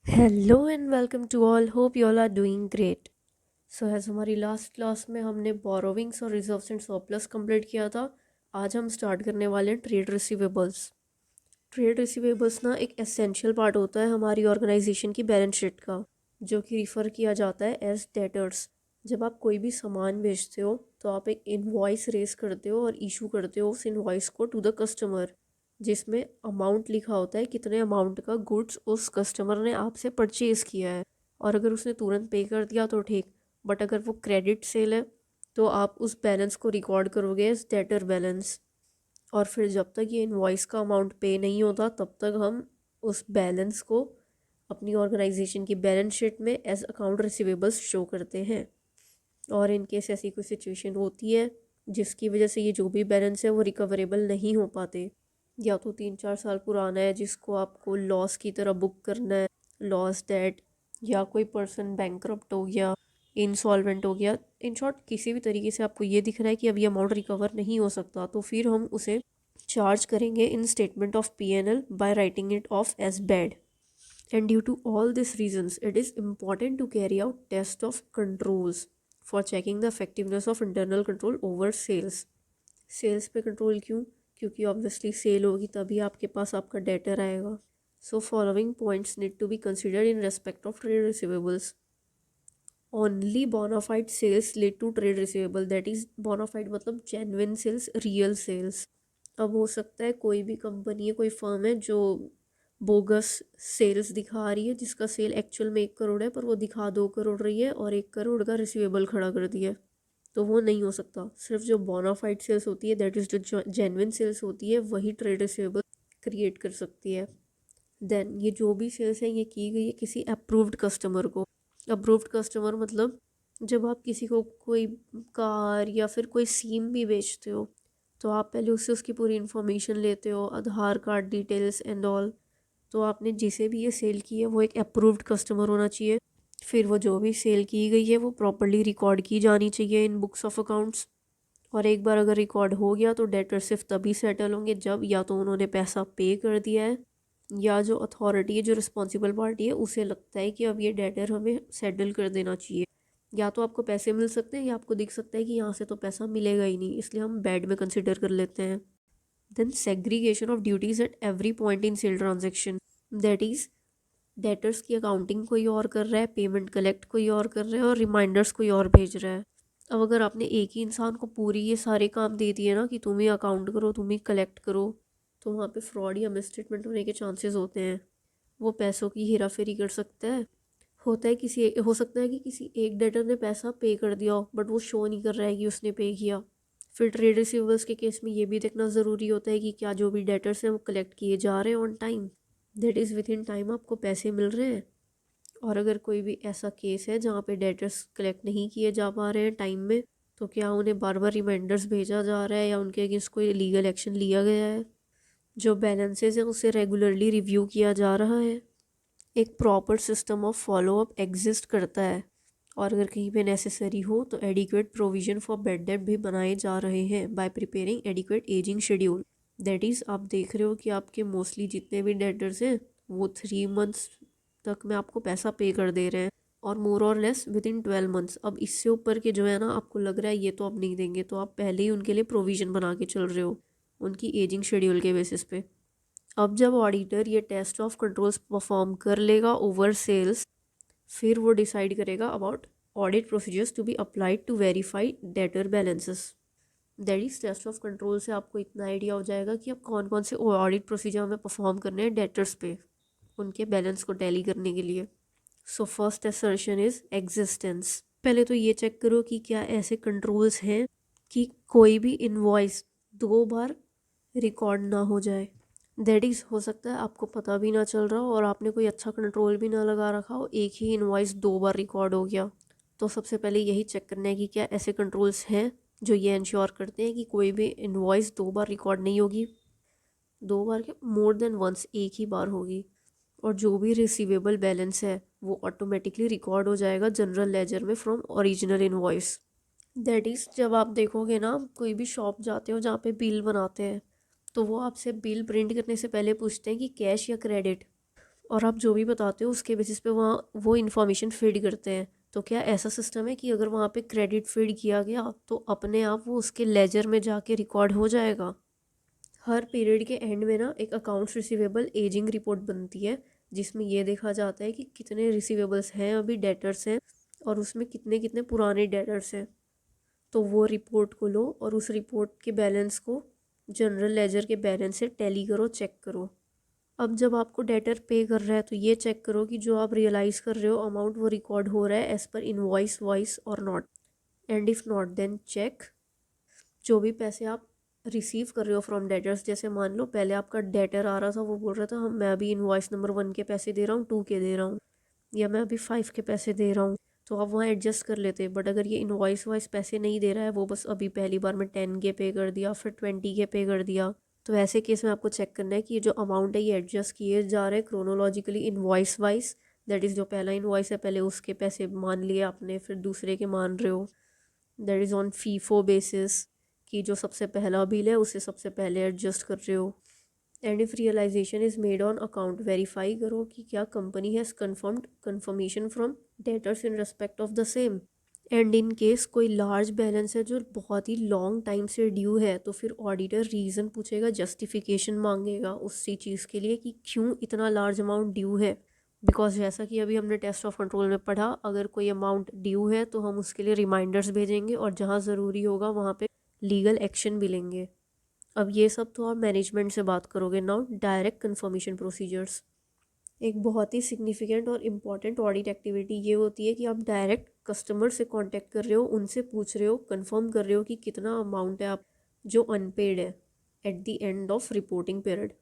Hello and welcome to all, hope you all are doing great. So as हमारी last class में हमने borrowings और reserves and surplus complete किया था। आज हम स्टार्ट करने वाले हैं ट्रेड रिसीवेबल्स। ट्रेड रिसीवेबल्स ना एक एसेंशियल पार्ट होता है हमारी ऑर्गेनाइजेशन की बैलेंस शीट का, जो कि रिफ़र किया जाता है एज डेटर्स। जब आप कोई भी सामान बेचते हो तो आप एक इनवॉइस रेस करते हो और इशू करते हो उस इनवॉइस को टू द कस्टमर, जिसमें अमाउंट लिखा होता है कितने अमाउंट का गुड्स उस कस्टमर ने आपसे परचेज़ किया है। और अगर उसने तुरंत पे कर दिया तो ठीक, बट अगर वो क्रेडिट सेल है तो आप उस बैलेंस को रिकॉर्ड करोगे एज डेटर बैलेंस। और फिर जब तक ये इनवॉइस का अमाउंट पे नहीं होता तब तक हम उस बैलेंस को अपनी ऑर्गेनाइजेशन की बैलेंस शीट में एज अकाउंट रिसीवेबल्स शो करते हैं। और इन केस ऐसी कोई सिचुएशन होती है जिसकी वजह से ये जो भी बैलेंस है वो रिकवरेबल नहीं हो पाते, या तो 3-4 साल पुराना है जिसको आपको लॉस की तरह बुक करना है, लॉस डेट, या कोई पर्सन बैंकरप्ट हो गया, इंसॉल्वेंट हो गया, इन शॉर्ट किसी भी तरीके से आपको ये दिख रहा है कि अब ये अमाउंट रिकवर नहीं हो सकता, तो फिर हम उसे चार्ज करेंगे in statement of P&L by writing it off as bad. And due to all these reasons, it is important to carry out test of controls for checking the effectiveness of internal control over sales. Sales पे control क्यों? क्योंकि obviously cell होगी तभी आपके पास आपका debtor आएगा। So following points need to be considered in respect of trade receivables. Only bona fide sales lead to trade receivable, that is bona fide मतलब genuine sales, real sales. अब हो सकता है कोई भी कंपनी है, कोई फर्म है जो बोगस सेल्स दिखा रही है, जिसका सेल एक्चुअल में 1 करोड़ है पर वो दिखा 2 करोड़ रही है और 1 करोड़ का रिसीवेबल खड़ा कर दिया है, तो वो नहीं हो सकता। सिर्फ जो बोनाफाइड सेल्स होती है, दैट इज़ जो जेन्युइन सेल्स होती है, वही ट्रेड रिसीवेबल क्रिएट कर सकती है। देन ये जो भी सेल्स है ये की गई है किसी अप्रूव्ड कस्टमर को। अप्रूव्ड कस्टमर मतलब जब आप किसी को कोई कार या फिर कोई सिम भी बेचते हो तो आप पहले उससे उसकी पूरी इन्फॉर्मेशन लेते हो, आधार कार्ड डिटेल्स एंड ऑल। तो आपने जिसे भी ये सेल की है वो एक अप्रूव्ड कस्टमर होना चाहिए। फिर वो जो भी सेल की गई है वो प्रॉपर्ली रिकॉर्ड की जानी चाहिए इन बुक्स ऑफ अकाउंट्स। और एक बार अगर रिकॉर्ड हो गया तो डेटर सिर्फ तभी सेटल होंगे जब या तो उन्होंने पैसा पे कर दिया है, या जो अथॉरिटी है, जो रिस्पॉन्सिबल पार्टी है, उसे लगता है कि अब ये डेटर हमें सेटल कर देना चाहिए। या तो आपको पैसे मिल सकते हैं या आपको दिख सकता है कि यहाँ से तो पैसा मिलेगा ही नहीं, इसलिए हम बैड में कंसिडर कर लेते हैं। Then segregation of duties at every point in sale transaction, that is debtors की अकाउंटिंग कोई और कर रहा है, पेमेंट कलेक्ट कोई और कर रहा है और रिमाइंडर्स कोई और भेज रहा है। अब अगर आपने एक ही इंसान को पूरी ये सारे काम दे दिए ना कि तुम ही अकाउंट करो, तुम ही कलेक्ट करो, तो वहाँ पे फ्रॉड या मिसस्टेटमेंट होने के चांसेस होते हैं। वो पैसों की हेरा फेरी कर सकता है। हो सकता है कि किसी एक डेटर ने पैसा पे कर दिया हो बट वो शो नहीं कर रहा है कि उसने पे किया। फिर ट्रेड रिसीवर्स के केस में ये भी देखना ज़रूरी होता है कि क्या जो भी डेटर्स हैं वो कलेक्ट किए जा रहे हैं on time, that is with in time आपको पैसे मिल रहे हैं। और अगर कोई भी ऐसा केस है जहाँ पे डेटर्स कलेक्ट नहीं किए जा पा रहे हैं टाइम में, तो क्या उन्हें बार बार रिमाइंडर्स भेजा जा रहा है या उनके अगेंस्ट कोई लीगल एक्शन लिया गया है। जो बैलेंसेस हैं उसे रेगुलरली रिव्यू किया जा रहा है। एक proper system of follow up exist करता है। और अगर कहीं पे नेसेसरी हो तो adequate provision for bed date भी बनाए जा रहे हैं bye preparing adequate ageing schedule. That is आप देख रहे हो कि आपके मोस्टली जितने भी डेटर्स हैं वो 3 मंथ्स तक में आपको पैसा पे कर दे रहे हैं, और मोर और लेस विद इन 12 मंथ्स। अब इससे ऊपर के जो है ना आपको लग रहा है ये तो अब नहीं देंगे, तो आप पहले ही उनके लिए प्रोविज़न बना के चल रहे हो उनकी एजिंग शेड्यूल के बेसिस पे। अब जब ऑडिटर ये टेस्ट ऑफ कंट्रोल्स परफॉर्म कर लेगा ओवर सेल्स, फिर वो डिसाइड करेगा about audit procedures to be applied to verify debtor balances. That is test of control से आपको इतना आइडिया हो जाएगा कि अब कौन कौन से ऑडिट प्रोसीजर हमें परफॉर्म करने हैं डेटर्स पे, उनके बैलेंस को टैली करने के लिए। So first assertion is existence. पहले तो ये चेक करो कि क्या ऐसे कंट्रोल्स हैं कि कोई भी इनवॉइस 2 बार रिकॉर्ड ना हो जाए। दैट इज़ हो सकता है आपको पता भी ना चल रहा हो और आपने कोई अच्छा कंट्रोल भी ना लगा रखा हो, एक ही इनवॉइस 2 बार रिकॉर्ड हो गया। तो सबसे पहले यही चेक करना है कि क्या ऐसे कंट्रोल्स हैं जो ये इंश्योर करते हैं कि कोई भी इनवॉइस 2 बार रिकॉर्ड नहीं होगी। 2 बार क्या, मोर देन वंस, एक ही बार होगी। और जो भी रिसीवेबल बैलेंस है वो ऑटोमेटिकली रिकॉर्ड हो जाएगा जनरल लेजर में from original invoice. That is जब आप देखोगे ना कोई भी शॉप जाते हो जहाँ पे बिल बनाते हैं, तो वो आपसे बिल प्रिंट करने से पहले पूछते हैं कि कैश या क्रेडिट। और आप जो भी बताते हो उसके बेसिस पे वहाँ वो इन्फॉर्मेशन फीड करते हैं। तो क्या ऐसा सिस्टम है कि अगर वहाँ पे क्रेडिट फीड किया गया तो अपने आप वो उसके लेजर में जाके रिकॉर्ड हो जाएगा। हर पीरियड के एंड में ना एक अकाउंट्स रिसीवेबल एजिंग रिपोर्ट बनती है, जिसमें ये देखा जाता है कि कितने रिसीवेबल्स हैं अभी, डेटर्स हैं, और उसमें कितने कितने पुराने डेटर्स हैं। तो वो रिपोर्ट को लो और उस रिपोर्ट के बैलेंस को जनरल लेजर के बैलेंस से टैली करो, चेक करो। अब जब आपको डेटर पे कर रहा है तो ये चेक करो कि जो आप रियलाइज़ कर रहे हो अमाउंट वो रिकॉर्ड हो रहा है एज़ पर इनवॉइस वॉइस और not. And if not then check जो भी पैसे आप रिसीव कर रहे हो फ्रॉम डेटर्स। जैसे मान लो पहले आपका डेटर आ रहा था, वो बोल रहा था हम मैं अभी इनवॉइस नंबर 1 के पैसे दे रहा हूँ, 2 के दे रहा हूँ, या मैं अभी 5 के पैसे दे रहा हूँ, तो आप वहाँ एडजस्ट कर लेते। बट अगर ये इनवॉइस वाइज पैसे नहीं दे रहा है, वो बस अभी पहली बार में 10 के पे कर दिया, फिर 20 के पे कर दिया, तो ऐसे केस में आपको चेक करना है कि ये जो अमाउंट है ये एडजस्ट किए जा रहे हैं chronologically invoice wise. That is जो पहला इनवॉइस है पहले उसके पैसे मान लिए आपने, फिर दूसरे के मान रहे हो। That is on FIFO basis कि जो सबसे पहला बिल है उसे सबसे पहले एडजस्ट कर रहे हो। And if realisation is made on account, verify करो कि क्या company has confirmed confirmation from debtors in respect of the same. And in case कोई लार्ज बैलेंस है जो बहुत ही लॉन्ग टाइम से ड्यू है, तो फिर ऑडिटर रीज़न पूछेगा, जस्टिफिकेशन मांगेगा उसी चीज़ के लिए कि क्यों इतना लार्ज अमाउंट ड्यू है। बिकॉज जैसा कि अभी हमने टेस्ट ऑफ कंट्रोल में पढ़ा, अगर कोई अमाउंट ड्यू है तो हम उसके लिए रिमाइंडर्स भेजेंगे और जहाँ ज़रूरी होगा वहाँ पे लीगल एक्शन भी लेंगे। अब ये सब तो आप मैनेजमेंट से बात करोगे। नाउ डायरेक्ट कंफर्मेशन प्रोसीजर्स, एक बहुत ही सिग्निफिकेंट और इम्पॉर्टेंट ऑडिट एक्टिविटी ये होती है कि आप डायरेक्ट कस्टमर से कांटेक्ट कर रहे हो, उनसे पूछ रहे हो, कंफर्म कर रहे हो कि कितना अमाउंट है आप जो अनपेड है at the end of reporting period.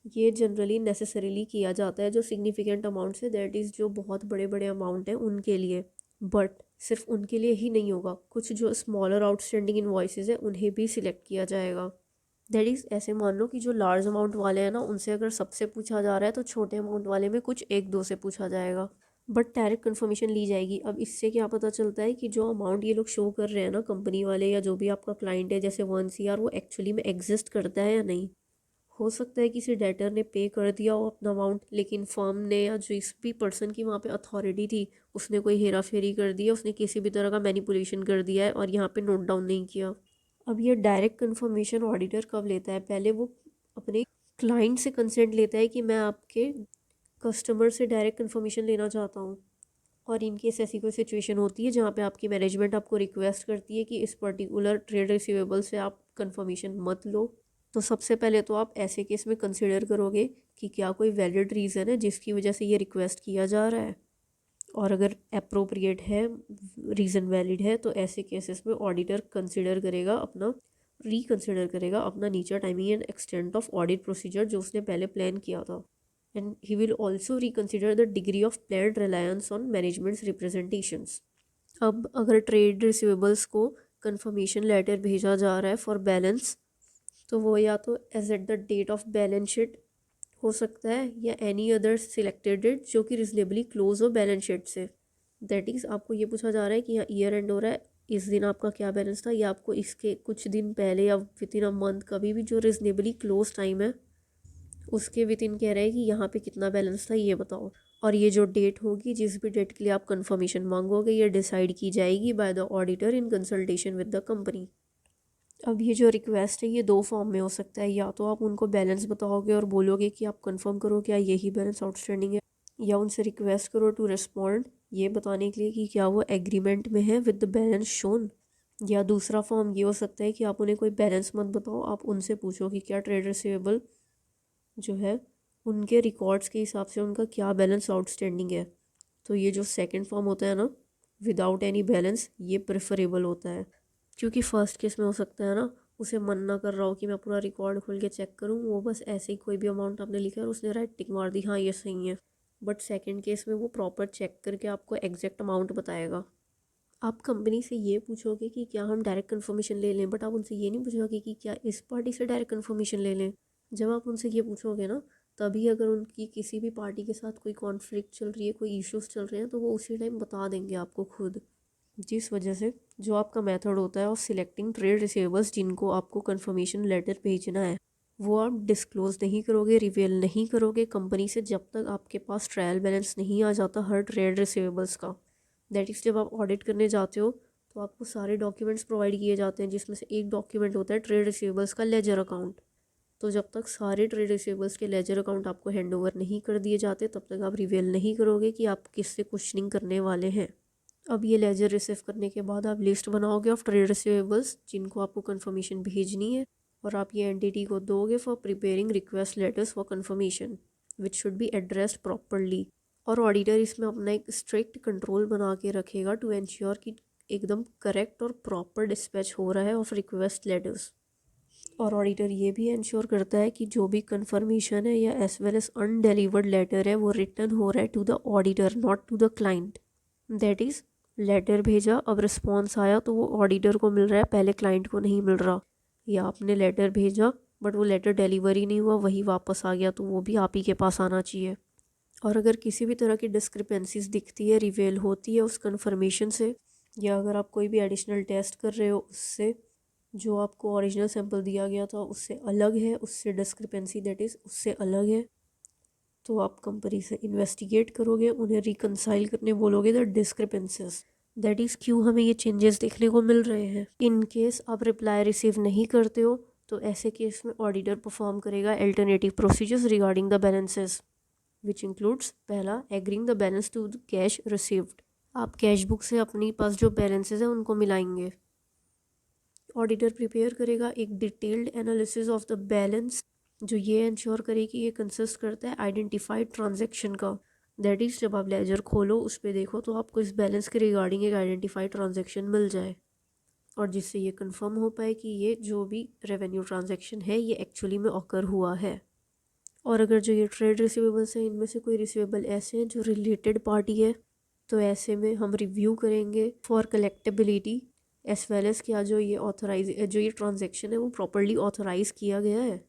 ये जनरली नेसेसरीली किया जाता है जो सिग्निफिकेंट अमाउंट है, दैट इज़ जो बहुत बड़े बड़े अमाउंट हैं उनके लिए। बट सिर्फ उनके लिए ही नहीं होगा, कुछ जो स्मॉलर आउटस्टैंडिंग इनवॉइसेज है उन्हें भी सिलेक्ट किया जाएगा। दैट इज़ ऐसे मान लो कि जो लार्ज अमाउंट वाले हैं ना उनसे अगर सबसे पूछा जा रहा है तो छोटे अमाउंट वाले में कुछ एक दो से पूछा जाएगा, बट डायरेक्ट कन्फर्मेशन ली जाएगी। अब इससे क्या पता चलता है कि जो अमाउंट ये लोग शो कर रहे हैं ना कंपनी वाले या जो भी आपका क्लाइंट है जैसे 1 CR, वो एक्चुअली में एग्जिस्ट करता है या नहीं। हो सकता है किसी डेटर ने पे कर दिया हो अपना अमाउंट, लेकिन फर्म ने या जिस भी पर्सन की वहाँ पे अथॉरिटी थी उसने कोई हेरा फेरी कर दी है, उसने किसी भी तरह का मैनिपुलेशन कर दिया है और यहाँ पे नोट डाउन नहीं किया। अब ये डायरेक्ट कंफर्मेशन ऑडिटर कब लेता है? पहले वो अपने क्लाइंट से कंसेंट लेता है कि मैं आपके कस्टमर से डायरेक्ट कंफर्मेशन लेना चाहता हूँ। और इन केस ऐसी कोई सिचुएशन होती है जहाँ पे आपकी मैनेजमेंट आपको रिक्वेस्ट करती है कि इस पर्टिकुलर ट्रेड रिसीवेबल से आप कंफर्मेशन मत लो, तो सबसे पहले तो आप ऐसे केस में कंसिडर करोगे कि क्या कोई वैलिड रीज़न है जिसकी वजह से ये रिक्वेस्ट किया जा रहा है, और अगर अप्रोप्रिएट है, रीज़न वैलिड है, तो ऐसे केसेस में ऑडिटर कंसिडर करेगा अपना रिकंसिडर करेगा अपना नीचा timing and extent of audit procedure जो उसने पहले प्लान किया था। And he will also reconsider the degree of planned reliance on managements representations. अब अगर ट्रेड रिसीवेबल्स को कंफर्मेशन लेटर भेजा जा रहा है फॉर बैलेंस, तो वो या तो as at the date of balance sheet हो सकता है या एनी अदर सिलेक्टेड डेट जो कि रिजनेबली क्लोज हो बैलेंस शीट से। दैट इज़ आपको ये पूछा जा रहा है कि यहाँ ईयर एंड हो रहा है, इस दिन आपका क्या बैलेंस था, या आपको इसके कुछ दिन पहले या विद इन अ मंथ कभी भी जो रिजनेबली क्लोज टाइम है उसके विद इन कह रहे हैं कि यहाँ पे कितना बैलेंस था ये बताओ। और ये जो डेट होगी, जिस भी डेट के लिए आप कंफर्मेशन मांगोगे, ये डिसाइड की जाएगी by the auditor in consultation with the company. अब ये जो रिक्वेस्ट है ये दो फॉर्म में हो सकता है, या तो आप उनको बैलेंस बताओगे और बोलोगे कि आप कंफर्म करो क्या यही बैलेंस आउटस्टैंडिंग है, या उनसे रिक्वेस्ट करो टू रिस्पॉन्ड ये बताने के लिए कि क्या वो एग्रीमेंट में है विद द बैलेंस शोन। या दूसरा फॉर्म ये हो सकता है कि आप उन्हें कोई बैलेंस मत बताओ, आप उनसे पूछो कि क्या ट्रेड रिसीवेबल जो है उनके रिकॉर्ड्स के हिसाब से उनका क्या बैलेंस आउटस्टैंडिंग है। तो ये जो सेकंड फॉर्म होता है ना विदाउट एनी बैलेंस, ये प्रेफरेबल होता है, क्योंकि फर्स्ट केस में हो सकता है ना उसे मन ना कर रहा हो कि मैं पूरा रिकॉर्ड खोल के चेक करूँ, वो बस ऐसे ही कोई भी अमाउंट आपने लिखा है और उसने राइट टिक मार दी हाँ ये सही है। बट सेकंड केस में वो प्रॉपर चेक करके आपको एग्जैक्ट अमाउंट बताएगा। आप कंपनी से ये पूछोगे कि क्या हम डायरेक्ट कन्फर्मेशन ले लें, बट आप उनसे ये नहीं पूछोगे कि क्या इस पार्टी से डायरेक्ट कन्फर्मेशन ले लें। जब आप उनसे ये पूछोगे ना, तभी अगर उनकी किसी भी पार्टी के साथ कोई कॉन्फ्लिक्ट चल रही है, कोई इश्यूज चल रहे हैं, तो वो उसी टाइम बता देंगे आपको खुद। जिस वजह से जो आपका मेथड होता है ऑफ सिलेक्टिंग ट्रेड रिसीवेबल्स जिनको आपको कंफर्मेशन लेटर भेजना है, वो आप डिस्क्लोज़ नहीं करोगे, रिवील नहीं करोगे कंपनी से जब तक आपके पास ट्रायल बैलेंस नहीं आ जाता हर ट्रेड रिसीवेबल्स का। दैट इज़ जब आप ऑडिट करने जाते हो तो आपको सारे डॉक्यूमेंट्स प्रोवाइड किए जाते हैं, जिसमें से एक डॉक्यूमेंट होता है ट्रेड रिसीवेबल्स का लेजर अकाउंट। तो जब तक सारे ट्रेड रिसीवेबल्स के लेजर अकाउंट आपको हैंड ओवर नहीं कर दिए जाते तब तक आप रिवील नहीं करोगे कि आप किससे क्वेश्चनिंग करने वाले हैं। अब ये लेजर रिसीव करने के बाद आप लिस्ट बनाओगे ऑफ ट्रेड रिसीवेबल्स जिनको आपको कंफर्मेशन भेजनी है, और आप ये एंटिटी को दोगे for preparing request letters for confirmation which should be addressed properly. और ऑडिटर इसमें अपना एक स्ट्रिक्ट कंट्रोल बना के रखेगा टू एंश्योर कि एकदम करेक्ट और प्रॉपर डिस्पैच हो रहा है ऑफ रिक्वेस्ट लेटर्स। और ऑडिटर ये भी इंश्योर करता है कि जो भी कंफर्मेशन है या as well as undelivered letter है वो रिटर्न हो रहा है to the auditor not to the client. That is letter भेजा, अब रिस्पॉन्स आया तो वो ऑडिटर को मिल रहा है, पहले क्लाइंट को नहीं मिल रहा। या आपने लेटर भेजा बट वो लेटर डिलीवरी नहीं हुआ, वही वापस आ गया, तो वो भी आप ही के पास आना चाहिए। और अगर किसी भी तरह की डिस्क्रिपेंसीज दिखती है, रिवेल होती है उस कंफर्मेशन से, या अगर आप कोई भी एडिशनल टेस्ट कर रहे हो उससे जो आपको ओरिजिनल सैंपल दिया गया था उससे अलग है, उससे डिस्क्रिपेंसी दैट इज़ उससे अलग है, तो आप कंपनी से इन्वेस्टिगेट करोगे, उन्हें रिकनसाइल करने बोलोगे द डिस्क्रिपेंसीज। दैट इज़ क्यों हमें ये चेंजेस देखने को मिल रहे हैं। इन केस आप रिप्लाई रिसीव नहीं करते हो तो ऐसे केस में ऑडिटर परफॉर्म करेगा alternative procedures regarding the balances which includes पहला agreeing the balance to the cash received. आप कैश बुक से अपनी पास जो बैलेंसेस हैं उनको मिलाएंगे। ऑडिटर प्रिपेयर करेगा एक detailed analysis of the balance जो ये इंश्योर करे कि ये कंसिस्ट करता है आइडेंटिफाइड ट्रांजैक्शन का। दैट इज़ जब आप लेजर खोलो उस पर देखो तो आपको इस बैलेंस के रिगार्डिंग एक आइडेंटिफाइड ट्रांजैक्शन मिल जाए, और जिससे ये कंफर्म हो पाए कि ये जो भी रेवेन्यू ट्रांजैक्शन है ये एक्चुअली में ऑकर हुआ है। और अगर जो ये ट्रेड रिसीवेबल्स हैं इनमें से कोई रिसीवेबल ऐसे हैं जो रिलेटेड पार्टी है तो ऐसे में हम रिव्यू करेंगे फॉर कलेक्टेबिलिटी एज वेल एज क्या जो ये ट्रांजैक्शन है वो प्रॉपरली ऑथराइज़ किया गया है,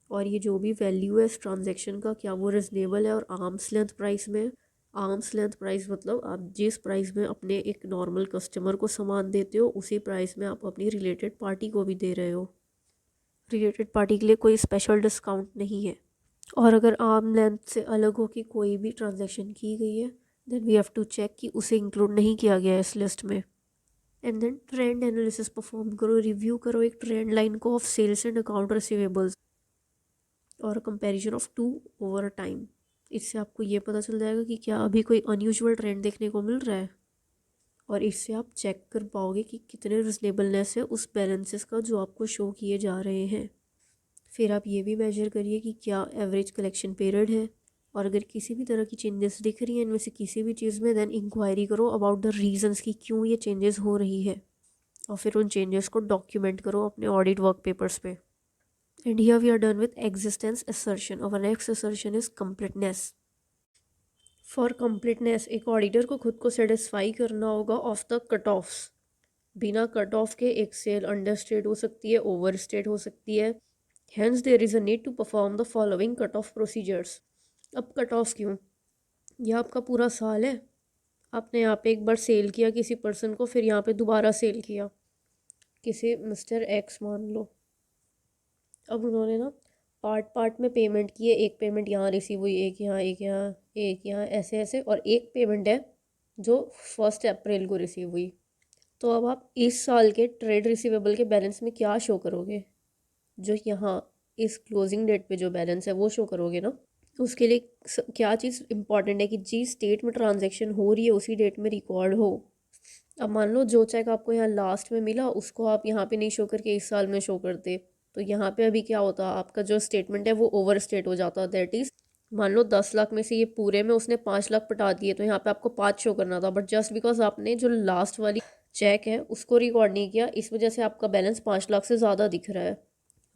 और ये जो भी वैल्यू है इस ट्रांजैक्शन का क्या वो रिजनेबल है और आर्म्स लेंथ प्राइस में। आर्म्स लेंथ प्राइस मतलब आप जिस प्राइस में अपने एक नॉर्मल कस्टमर को सामान देते हो उसी प्राइस में आप अपनी रिलेटेड पार्टी को भी दे रहे हो। रिलेटेड पार्टी के लिए कोई स्पेशल डिस्काउंट नहीं है। और अगर आर्म लेंथ से अलग हो कि कोई भी ट्रांजैक्शन की गई है then we have to check कि उसे इंक्लूड नहीं किया गया है इस लिस्ट में। And then trend analysis perform करो, रिव्यू करो एक ट्रेंड लाइन को of sales and account receivables और comparison of two over time. इससे आपको ये पता चल जाएगा कि क्या अभी कोई अनयूजुअल ट्रेंड देखने को मिल रहा है, और इससे आप चेक कर पाओगे कि कितने रिजनेबलनेस है उस बैलेंसेस का जो आपको शो किए जा रहे हैं। फिर आप ये भी मेजर करिए कि क्या एवरेज कलेक्शन पीरियड है, और अगर किसी भी तरह की चेंजेस दिख रही हैं इनमें से किसी भी चीज़ में देन इंक्वायरी करो अबाउट द रीजंस कि क्यों ये चेंजेस हो रही है, और फिर उन चेंजेस को डॉक्यूमेंट करो अपने ऑडिट वर्क पेपर्स पे। And here we are done with existence assertion. और next assertion is completeness. For completeness एक ऑडिटर को खुद को सेटिस्फाई करना होगा ऑफ द कट ऑफ्स। बिना कट ऑफ के एक सेल अंडर स्टेट हो सकती है, ओवर स्टेट हो सकती है, hence there is a need to perform the following cut off procedures. अब कट ऑफ क्यों? यह आपका पूरा साल है, आपने यहाँ पे एक बार सेल किया किसी पर्सन को, फिर यहाँ पे दोबारा सेल किया किसी मिस्टर एक्स मान लो। अब उन्होंने ना पार्ट पार्ट में पेमेंट किए, एक पेमेंट यहाँ रिसीव हुई, एक यहाँ, एक यहाँ, एक यहाँ, ऐसे ऐसे, और एक पेमेंट है जो 1 अप्रैल को रिसीव हुई। तो अब आप इस साल के ट्रेड रिसीवेबल के बैलेंस में क्या शो करोगे? जो यहाँ इस क्लोजिंग डेट पे जो बैलेंस है वो शो करोगे ना। उसके लिए क्या चीज़ इंपॉर्टेंट है कि जिस डेट में ट्रांजैक्शन हो रही है उसी डेट में रिकॉर्ड हो। अब मान लो जो चेक आपको यहाँ लास्ट में मिला उसको आप यहाँ पे नहीं शो करके इस साल में शो करते, तो यहाँ पे अभी क्या होता, आपका जो स्टेटमेंट है वो ओवर स्टेट हो जाता। दैट इज़ मान लो 10 लाख में से ये पूरे में उसने 5 लाख पटा दिए, तो यहाँ पे आपको 5 शो करना था, बट जस्ट बिकॉज आपने जो लास्ट वाली चेक है उसको रिकॉर्ड नहीं किया, इस वजह से आपका बैलेंस 5 लाख से ज़्यादा दिख रहा है।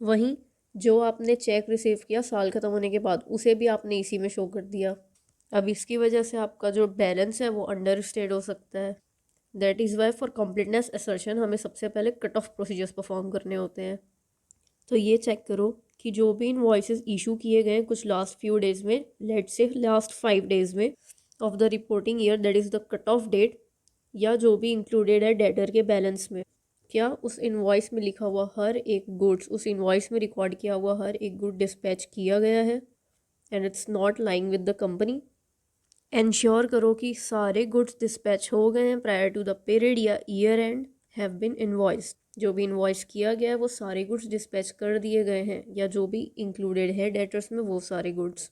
वहीं जो आपने चेक रिसीव किया साल ख़त्म होने के बाद उसे भी आपने इसी में शो कर दिया। अब इसकी वजह से आपका जो बैलेंस है वो अंडर स्टेट हो सकता है। That is why for completeness assertion हमें सबसे पहले कट ऑफ प्रोसीजर्स परफॉर्म करने होते हैं। तो ये चेक करो कि जो भी इनवॉइसेस इशू किए गए हैं कुछ लास्ट फ्यू डेज़ में, लेट से लास्ट 5 डेज़ में of the reporting year, that is the cut off date, या जो भी इंक्लूडेड है डेटर के बैलेंस में, क्या उस इनवॉइस में लिखा हुआ हर एक गुड्स, उस इनवॉइस में रिकॉर्ड किया हुआ हर एक गुड डिस्पैच किया गया है and it's not lying with the company. Ensure करो कि सारे गुड्स डिस्पैच हो गए हैं प्रायर टू द पीरियड या year and have been invoice. जो भी इनवॉइस किया गया है वो सारे गुड्स डिस्पैच कर दिए गए हैं, या जो भी इंक्लूडेड है डेटर्स में वो सारे goods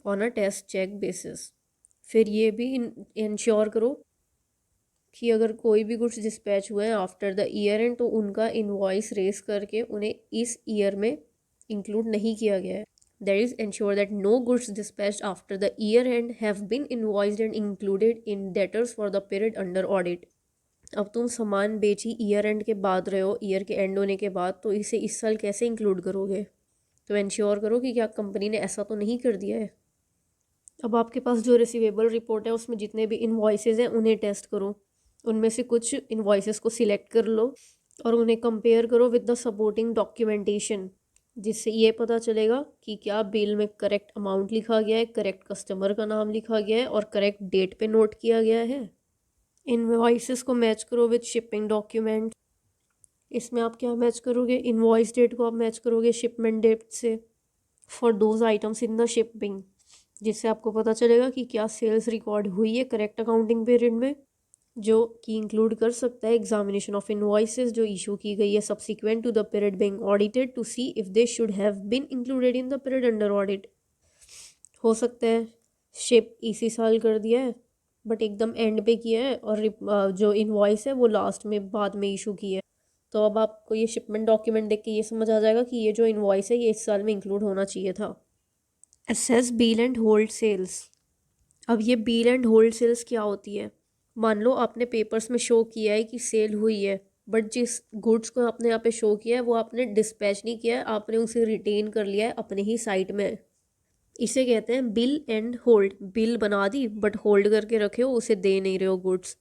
on a test check basis. फिर ये भी इंश्योर करो कि अगर कोई भी गुड्स डिस्पैच हुए हैं आफ्टर द ईयर एंड तो उनका इनवॉइस रेस करके उन्हें इस ईयर में इंक्लूड नहीं किया गया है। That is ensure that no goods dispatched after the year end have been invoiced and included in debtors for the period under audit। अब तुम सामान बेची ईयर एंड के बाद रहे हो, ईयर के एंड होने के बाद, तो इसे इस साल कैसे इंक्लूड करोगे? तो इंश्योर करो कि क्या कंपनी ने ऐसा तो नहीं कर दिया है। अब आपके पास जो रिसीवेबल रिपोर्ट है उसमें जितने भी इन्वॉइसेस हैं उन्हें टेस्ट करो। उनमें से कुछ इन्वॉइसेस को सिलेक्ट कर लो और उन्हें कंपेयर करो विद द सपोर्टिंग डॉक्यूमेंटेशन, जिससे ये पता चलेगा कि क्या बिल में करेक्ट अमाउंट लिखा गया है, करेक्ट कस्टमर का नाम लिखा गया है और करेक्ट डेट पे नोट किया गया है। इनवॉइसेस को मैच करो विद शिपिंग डॉक्यूमेंट। इसमें आप क्या मैच करोगे? इनवॉइस डेट को आप मैच करोगे शिपमेंट डेट से for those items in the shipping, जिससे आपको पता चलेगा कि क्या सेल्स रिकॉर्ड हुई है करेक्ट अकाउंटिंग पीरियड में, जो कि इंक्लूड कर सकता है एग्जामिनेशन ऑफ इनवॉइसेस जो इशू की गई है subsequent to the period being audited to see if they should have been included in the period under audit. हो सकता है शिप इसी साल कर दिया है बट एकदम एंड पे किया है और जो इनवॉइस है वो लास्ट में बाद में इशू की है, तो अब आपको ये शिपमेंट डॉक्यूमेंट देख के ये समझ आ जाएगा कि ये जो इनवॉइस है ये इस साल में इंक्लूड होना चाहिए था। Assess bill and hold sales. अब ये बिल एंड होल्ड सेल्स क्या होती है? मान लो आपने पेपर्स में शो किया है कि सेल हुई है, बट जिस गुड्स को आपने यहाँ पे शो किया है वो आपने डिस्पैच नहीं किया है, आपने उसे रिटेन कर लिया है अपने ही साइट में। इसे कहते हैं बिल एंड होल्ड। बिल बना दी बट होल्ड करके रखे हो, उसे दे नहीं रहे हो गुड्स।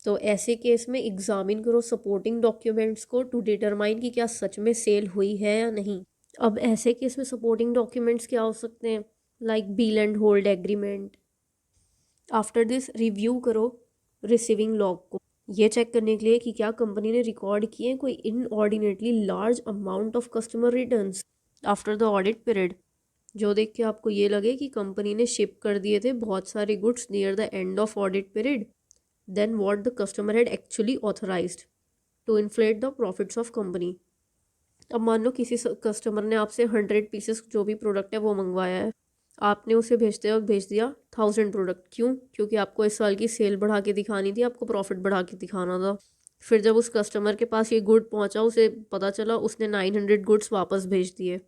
तो ऐसे केस में एग्जामिन करो सपोर्टिंग डॉक्यूमेंट्स को टू डिटरमाइन कि क्या सच में सेल हुई है या नहीं। अब ऐसे केस में सपोर्टिंग डॉक्यूमेंट्स क्या हो सकते हैं? Like bill and hold agreement. After this review करो रिसीविंग लॉग को, ये चेक करने के लिए कि क्या कंपनी ने रिकॉर्ड किए कोई inordinately large amount of customer returns after the audit period, जो देख के आपको ये लगे कि कंपनी ने शिप कर दिए थे बहुत सारे goods near the end of audit period then what the customer had actually authorised to inflate the profits of company. अब मान लो किसी कस्टमर ने आपसे 100 पीसेस जो भी प्रोडक्ट है वो मंगवाया है, आपने उसे भेजते वक्त भेज दिया 1000 प्रोडक्ट। क्यों? क्योंकि आपको इस साल की सेल बढ़ा के दिखानी थी, आपको प्रॉफिट बढ़ा के दिखाना था। फिर जब उस कस्टमर के पास ये गुड पहुंचा, उसे पता चला उसने 900 गुड्स वापस भेज दिए।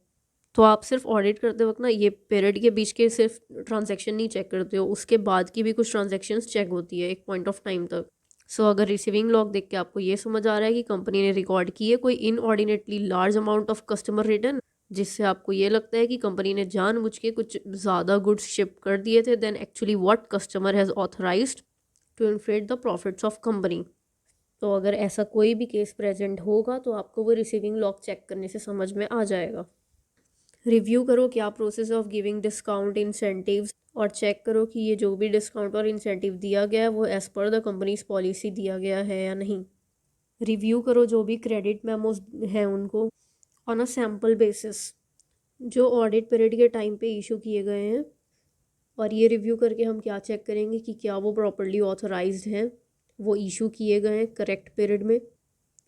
तो आप सिर्फ ऑडिट करते वक्त ना ये पीरियड के बीच के सिर्फ ट्रांजैक्शन नहीं चेक करते हो, उसके बाद की भी कुछ ट्रांजैक्शंस चेक होती है एक पॉइंट ऑफ टाइम तक। सो अगर रिसीविंग लॉग देख के आपको ये समझ आ रहा है कि कंपनी ने रिकॉर्ड की है कोई inordinately large amount of customer return, जिससे आपको ये लगता है कि कंपनी ने जानबूझ के कुछ ज़्यादा गुड्स शिप कर दिए थे then actually what customer has authorised to inflate the profits of company. तो अगर ऐसा कोई भी केस प्रेजेंट होगा तो आपको वो रिसीविंग लॉग चेक करने से समझ में आ जाएगा। रिव्यू करो क्या process of giving discount incentives, और चेक करो कि ये जो भी डिस्काउंट और इंसेंटिव दिया गया है वो as per the companies policy दिया गया है या नहीं। रिव्यू करो जो भी क्रेडिट मेमोज हैं उनको ऑन अ सैम्पल बेसिस जो ऑडिट पीरियड के टाइम पे इशू किए गए हैं, और ये रिव्यू करके हम क्या चेक करेंगे कि क्या वो प्रॉपर्ली ऑथराइज्ड हैं, वो इशू किए गए हैं करेक्ट पीरियड में।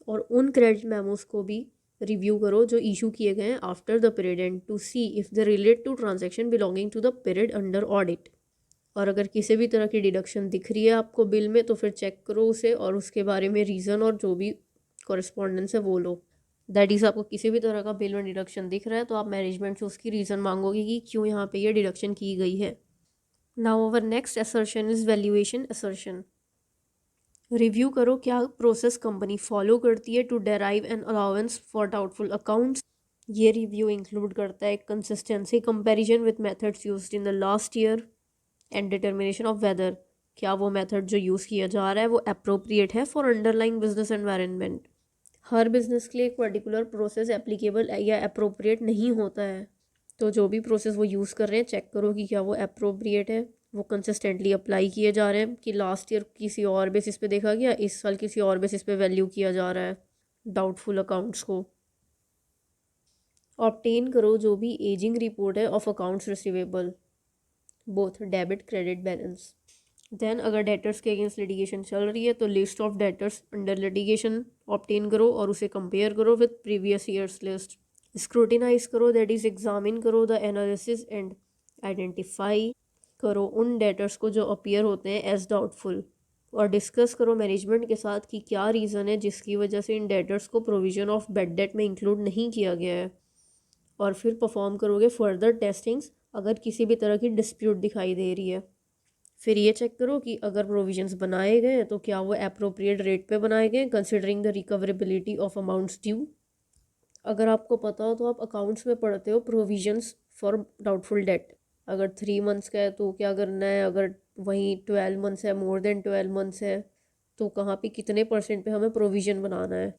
और उन क्रेडिट मेमोज को भी रिव्यू करो जो इशू किए गए हैं after the period end to see if they relate to transaction belonging to the period under audit. और अगर किसी भी तरह की डिडक्शन दिख रही है आपको बिल में तो फिर चेक करो उसे और उसके बारे में रीज़न और जो भी कॉरेस्पॉन्डेंस है वो लो। दैट इज़ आपको किसी भी तरह का बिल में डिडक्शन दिख रहा है तो आप मैनेजमेंट से उसकी रीज़न मांगोगे कि क्यों यहाँ पे ये डिडक्शन की गई है। Now our next assertion is valuation assertion. Review करो क्या प्रोसेस कंपनी फॉलो करती है to derive an allowance for doubtful accounts. ये रिव्यू इंक्लूड करता है consistency comparison with methods used in the last year and determination of whether क्या वो method जो यूज़ किया जा रहा है वो अप्रोप्रिएट है for underlying business environment. Her business के लिए एक पर्टिकुलर प्रोसेस एप्लीकेबल या अप्रोप्रिएट नहीं होता है, तो जो भी प्रोसेस वो यूज़ कर रहे हैं चेक करो कि क्या वो अप्रोप्रिएट है, वो कंसिस्टेंटली अप्लाई किए जा रहे हैं कि लास्ट ईयर किसी और बेसिस पे देखा गया इस साल किसी और बेसिस पे वैल्यू किया जा रहा है। डाउटफुल अकाउंट्स को। ऑब्टेन करो जो भी एजिंग रिपोर्ट है of accounts receivable, both debit credit balance. Then अगर डेटर्स के अगेंस्ट लिटिगेशन चल रही है तो list of debtors under litigation obtain करो और उसे कंपेयर करो with previous years list. Scrutinise करो, दैट इज एग्जामिन करो द एनालिसिस एंड आइडेंटिफाई करो उन डेटर्स को जो अपीयर होते हैं एज डाउटफुल, और डिस्कस करो मैनेजमेंट के साथ कि क्या रीज़न है जिसकी वजह से इन डेटर्स को प्रोविजन ऑफ बेड डेट में इंक्लूड नहीं किया गया है। और फिर परफॉर्म करोगे फर्दर टेस्टिंग्स अगर किसी भी तरह की डिस्प्यूट दिखाई दे रही है। फिर ये चेक करो कि अगर प्रोविजंस बनाए गए हैं तो क्या वो अप्रोप्रिएट रेट पे बनाए गए considering the recoverability of amounts due. अगर आपको पता हो तो आप अकाउंट्स में पढ़ते हो प्रोविजंस फॉर डाउटफुल डेट, अगर 3 मंथ्स का है तो क्या करना है, अगर वहीं 12 मंथ्स है, मोर देन 12 मंथ्स है तो कहाँ पे कितने % पे हमें प्रोविज़न बनाना है।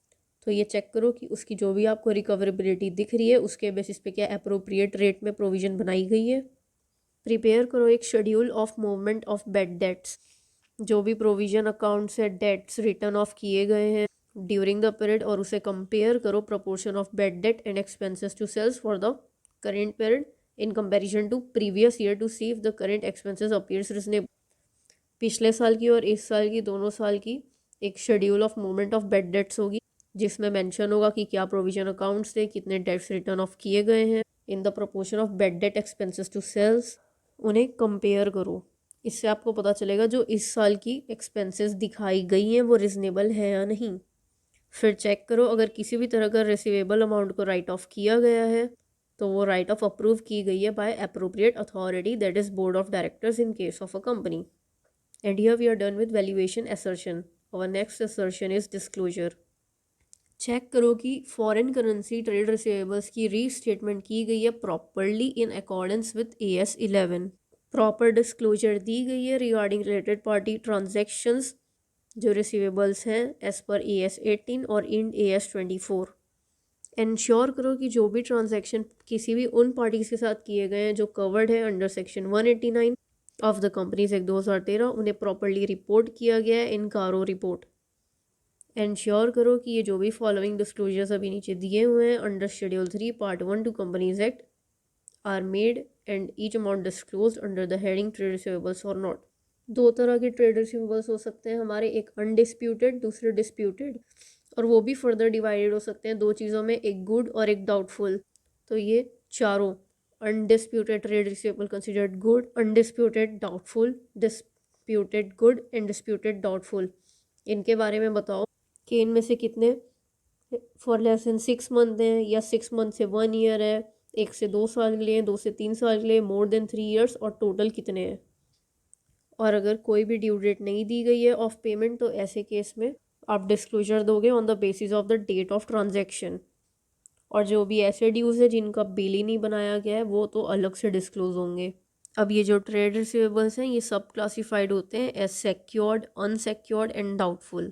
तो ये चेक करो कि उसकी जो भी आपको रिकवरेबिलिटी दिख रही है उसके बेसिस पे क्या अप्रोप्रिएट रेट में प्रोविज़न बनाई गई है। प्रिपेयर करो एक schedule of movement of bad debts, जो भी प्रोविज़न अकाउंट से डेट्स रिटर्न ऑफ किए गए हैं ड्यूरिंग द पीरियड, और उसे कंपेयर करो proportion of bad debt and expenses to sales for the current period in comparison to previous year to see if the current expenses appears reasonable. पिछले साल की और इस साल की दोनों साल की एक schedule of movement of bad debts होगी जिसमें मेंशन होगा कि क्या प्रोविजन अकाउंट से कितने डेट्स रिटर्न ऑफ किए गए हैं in the proportion of bad debt expenses to sales. उन्हें कंपेयर करो, इससे आपको पता चलेगा जो इस साल की एक्सपेंसेस दिखाई गई हैं वो रिजनेबल है या नहीं। फिर चेक करो अगर किसी भी तरह का रिसीवेबल अमाउंट को राइट ऑफ किया गया है तो वो राइट ऑफ अप्रूव की गई है by appropriate authority, that is board of directors in case of a company. And here we are done with valuation assertion. और next assertion is disclosure. Check करो कि फॉरेन करेंसी ट्रेड रिसीवेबल्स की restatement की गई है properly in accordance with AS 11। Proper disclosure दी गई है रिगार्डिंग रिलेटेड पार्टी ट्रांजैक्शंस जो रिसीवेबल्स हैं एज पर AS 18 और इंड AS 24। इंश्योर करो कि जो भी ट्रांजैक्शन किसी भी उन पार्टीज के साथ किए गए हैं जो कवर्ड है under section 189 of the companies act 2013 उन्हें प्रॉपरली रिपोर्ट किया गया है इन कारो रिपोर्ट। इंश्योर करो कि ये जो भी फॉलोइंग डिस्क्लोजर्स अभी नीचे दिए हुए हैं under schedule 3 part 1 to companies act are made and each amount disclosed under the heading trade receivables और नॉट। दो तरह के ट्रेड रिसीवेबल्स हो सकते हैं हमारे, एक अनडिस्प्यूटेड दूसरे डिस्प्यूटेड, और वो भी फर्दर डिवाइडेड हो सकते हैं दो चीज़ों में, एक गुड और एक डाउटफुल। तो ये चारों undisputed trade receivable considered good, undisputed doubtful, disputed good and disputed doubtful, इनके बारे में बताओ कि इनमें से कितने फॉर लेस देन 6 मंथ हैं या 6 मंथ से 1 ईयर है, 1 से 2 साल के लिए, 2 से 3 साल के लिए, मोर देन 3 ईयर्स, और टोटल कितने हैं। और अगर कोई भी ड्यू डेट नहीं दी गई है ऑफ पेमेंट तो ऐसे केस में आप डिस्क्लोजर दोगे on the basis of the date of transaction. और जो भी ऐसे ड्यूज है जिनका बिल ही नहीं बनाया गया है वो तो अलग से डिस्क्लोज होंगे। अब ये जो ट्रेड रिसीवेबल्स हैं ये सब क्लासिफाइड होते हैं as secured, unsecured and doubtful.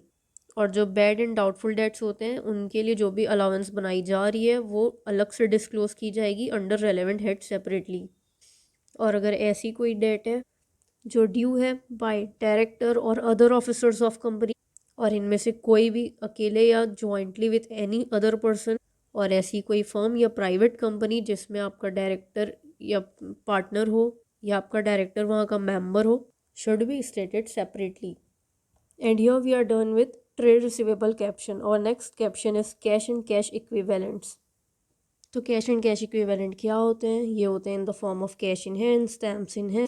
और जो बैड एंड डाउटफुल डेट्स होते हैं उनके लिए जो भी अलाउंस बनाई जा रही है वो अलग से डिस्क्लोज की जाएगी अंडर रेलेवेंट हेड सेपरेटली। और अगर ऐसी कोई डेट है जो ड्यू है बाय डायरेक्टर और अदर ऑफिसर्स ऑफ कंपनी और इनमें से कोई भी अकेले या jointly with any other person, और ऐसी कोई फर्म या प्राइवेट कंपनी जिसमें आपका डायरेक्टर या पार्टनर हो या आपका डायरेक्टर वहाँ का मेंबर हो, should be stated separately. And here we are done with trade receivable caption. और next caption is cash and cash equivalents. तो कैश एंड कैश इक्विवेलेंट क्या होते हैं? ये होते हैं in the form of cash in hand, stamps in hand,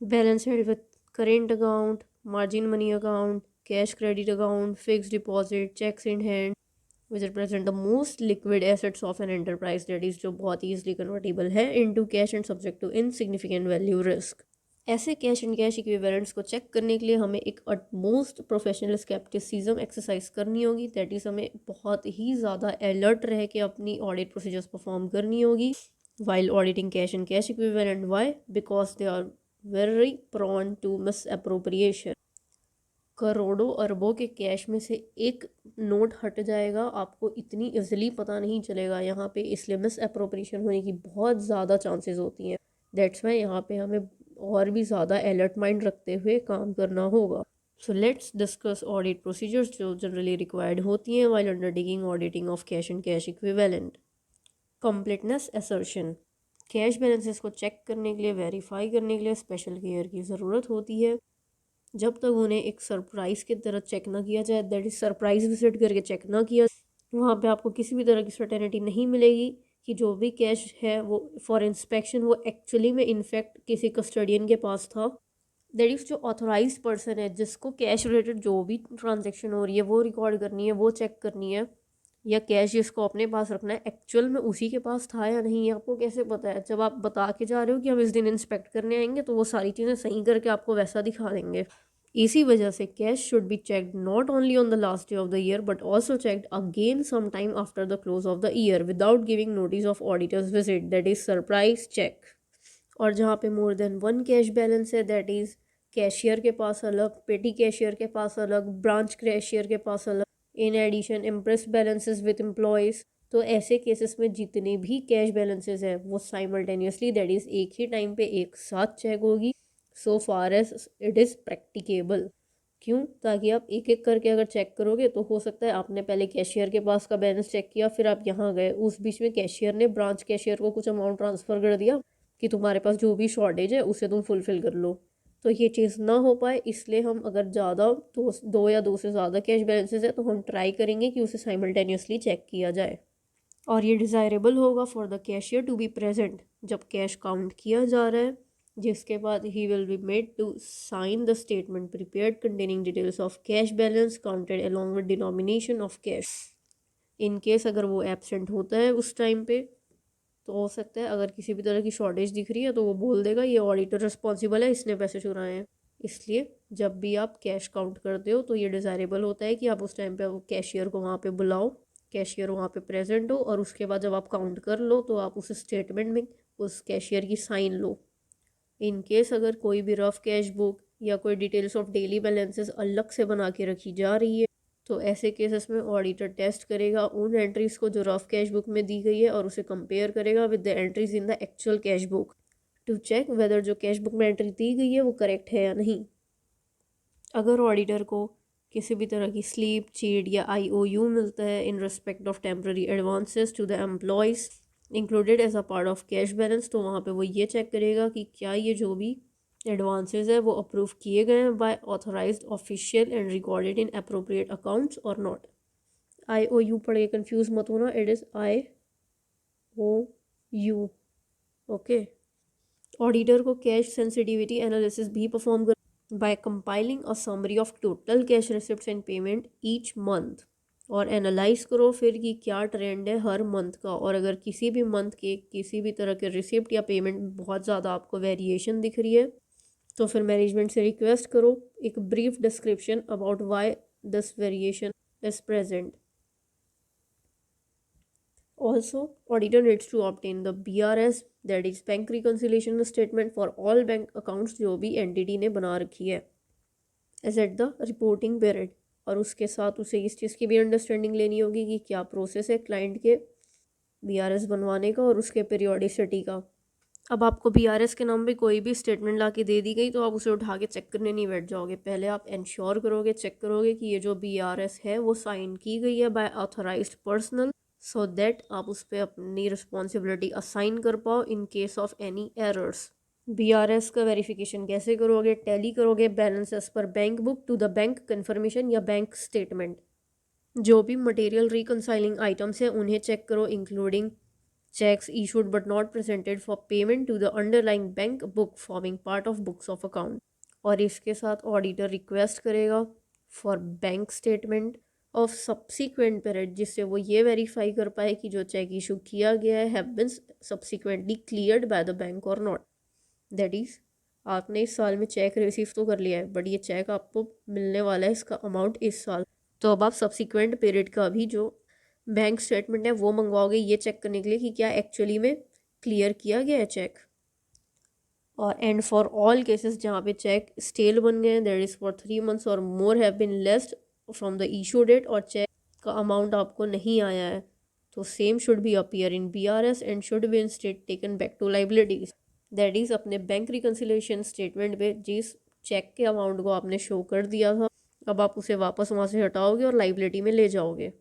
balance held with current account, margin money account, cash credit account, fix deposit, cheques in hand which represent the most liquid assets of an enterprise, that is जो बहुत easily convertible है into cash and subject to insignificant value risk. ऐसे cash and cash equivalents को check करने के लिए हमें एक अटमोस्ट प्रोफेशनल स्केप्टिसिज्म एक्सरसाइज करनी होगी, दैट इज़ हमें बहुत ही ज़्यादा अलर्ट रह के अपनी ऑडिट प्रोसीजर्स परफॉर्म करनी होगी while auditing cash and cash equivalent. Why? Because they are very prone to misappropriation. करोड़ों अरबों के कैश में से एक नोट हट जाएगा, आपको इतनी इजीली पता नहीं चलेगा यहाँ पे, इसलिए मिस अप्रोप्रिएशन होने की बहुत ज़्यादा चांसेस होती हैं। दैट्स वाई यहाँ पे हमें और भी ज़्यादा अलर्ट माइंड रखते हुए काम करना होगा। So let's discuss audit procedures जो जनरली रिक्वायर्ड होती हैं while undertaking auditing of cash and cash equivalent. Completeness assertion, cash balances को चेक करने के लिए, वेरीफाई करने के लिए स्पेशल केयर की ज़रूरत होती है। जब तक उन्हें एक सरप्राइज़ की तरह चेक ना किया जाए, दैट इज़ सरप्राइज विजिट करके चेक ना किया, वहाँ पे आपको किसी भी तरह की सर्टेनिटी नहीं मिलेगी कि जो भी कैश है वो फॉर इंस्पेक्शन वो एक्चुअली में इनफैक्ट किसी कस्टडियन के पास था। दैट इज़ जो ऑथोराइज पर्सन है जिसको कैश रिलेटेड जो भी ट्रांजेक्शन हो रही है वो रिकॉर्ड करनी है, वो चेक करनी है, या कैश जिसको अपने पास रखना है एक्चुअल में उसी के पास था या नहीं, ये आपको कैसे पता है? जब आप बता के जा रहे हो कि हम इस दिन इंस्पेक्ट करने आएंगे तो वो सारी चीज़ें सही करके आपको वैसा दिखा देंगे। इसी वजह से cash should be checked not only on the last day of the year but also checked again some time after the close of the year without giving notice of auditors visit, that is surprise check. और जहाँ पे more than one cash balance है, that is cashier के पास अलग, पेटी cashier के पास अलग, ब्रांच कैशियर के पास अलग, in addition imprest balances with employees. तो ऐसे केसेस में जितने भी कैश बैलेंसेस हैं वो साइमल्टेनियसली दैट इज़ एक ही टाइम पे एक साथ चेक होगी so far as it is practicable. क्यों? ताकि आप एक एक करके अगर चेक करोगे तो हो सकता है आपने पहले कैशियर के पास का बैलेंस चेक किया, फिर आप यहाँ गए, उस बीच में कैशियर ने ब्रांच कैशियर को कुछ अमाउंट ट्रांसफ़र कर दिया कि तुम्हारे पास जो भी शॉर्टेज है उसे तुम फुलफ़िल कर लो। तो ये चीज़ ना हो पाए इसलिए हम अगर ज़्यादा दो या दो से ज़्यादा कैश बैलेंसेस है तो हम ट्राई करेंगे कि उसे साइमल्टेनियसली चेक किया जाए। और ये डिज़ायरेबल होगा for the cashier to be present जब कैश काउंट किया जा रहा है, जिसके बाद ही will be made to sign the statement prepared containing details of cash balance counted along with denomination of cash. In case अगर वो एब्सेंट होता है उस टाइम पे तो हो सकता है अगर किसी भी तरह की शॉर्टेज दिख रही है तो वो बोल देगा ये ऑडिटर रिस्पॉन्सिबल है, इसने पैसे चुराए हैं। इसलिए जब भी आप कैश काउंट करते हो तो ये डिज़ायरेबल होता है कि आप उस टाइम पे कैशियर को वहाँ पे बुलाओ, कैशियर वहाँ पे प्रेजेंट हो, और उसके बाद जब आप काउंट कर लो तो आप उस स्टेटमेंट में उस कैशियर की साइन लो। इन केस अगर कोई भी रफ कैश बुक या कोई डिटेल्स ऑफ डेली बैलेंसेस अलग से बना के रखी जा रही है तो ऐसे केसेस में ऑडिटर टेस्ट करेगा उन एंट्रीज को जो रफ कैश बुक में दी गई है और उसे कंपेयर करेगा with the entries in the actual cash book to check whether जो कैश बुक में एंट्री दी गई है वो करेक्ट है या नहीं। अगर ऑडिटर को किसी भी तरह की स्लीप चीट या IOU मिलता है in respect of temporary advances to the employees included as a part of cash balance, तो वहाँ पे वो ये चेक करेगा कि क्या ये जो भी एडवांसेस है वो अप्रूव किए गए हैं by authorised official and recorded in appropriate accounts और नॉट। IOU पढ़ के कंफ्यूज मत होना, it is IOU। Okay. Auditor को कैश सेंसिटिविटी एनालिसिस भी परफॉर्म कर by compiling a summary of total cash receipts and payment each month, और analyse करो फिर कि क्या ट्रेंड है हर मंथ का, और अगर किसी भी मंथ के किसी भी तरह के रिसिप्ट या पेमेंट में बहुत ज़्यादा आपको वेरिएशन दिख रही है तो फिर मैनेजमेंट से रिक्वेस्ट करो एक brief description about why this variation is present. Also, auditor needs to obtain the BRS, that is bank reconciliation statement for all bank accounts जो भी entity ने बना रखी है as at the reporting period, और उसके साथ उसे इस चीज़ की भी अंडरस्टैंडिंग लेनी होगी कि क्या प्रोसेस है क्लाइंट के BRS बनवाने का और उसके पीरियोडिसिटी का। अब आपको BRS के नाम पे कोई भी स्टेटमेंट ला के दे दी गई तो आप उसे उठा के चेक करने नहीं बैठ जाओगे, पहले आप इंश्योर करोगे, चेक करोगे कि ये जो BRS है वो साइन की गई है by authorised personal so that आप उस पर अपनी रिस्पॉन्सिबिलिटी असाइन कर पाओ in case of any errors. BRS का वेरिफिकेशन कैसे करोगे? टैली करोगे बैलेंस एज पर bank book to the bank confirmation या बैंक स्टेटमेंट। जो भी मटेरियल रिकनसाइलिंग आइटम्स हैं उन्हें चेक करो including checks issued but not presented for payment to the underlying bank book forming part of books of account, और इसके साथ auditor request करेगा for bank statement of subsequent period जिससे वो ये वेरीफाई कर पाए कि जो चेक इशू किया गया है have been subsequently cleared by the bank और नॉट। दैट इज़ आपने इस साल में चेक रिसीव तो कर लिया है बट ये चेक आपको मिलने वाला है इसका अमाउंट इस साल, तो अब आप सब्सिक्वेंट पीरियड का भी जो बैंक स्टेटमेंट है वो मंगवाओगे ये चेक करने के लिए कि क्या एक्चुअली में क्लियर किया गया है चेक। और एंड फॉर ऑल केसेस जहाँ पे चेक स्टेल बन गए हैं दैट इज़ फॉर 3 months और more have been lapsed from the issue date और चेक का अमाउंट आपको नहीं आया है तो same should be appear in BRS and should be instead taken back to liabilities. That is अपने बैंक रिकन्सिलेशन स्टेटमेंट पे जिस चेक के अमाउंट को आपने शो कर दिया था, अब आप उसे वापस वहाँ से हटाओगे और लाइबिलिटी में ले जाओगे।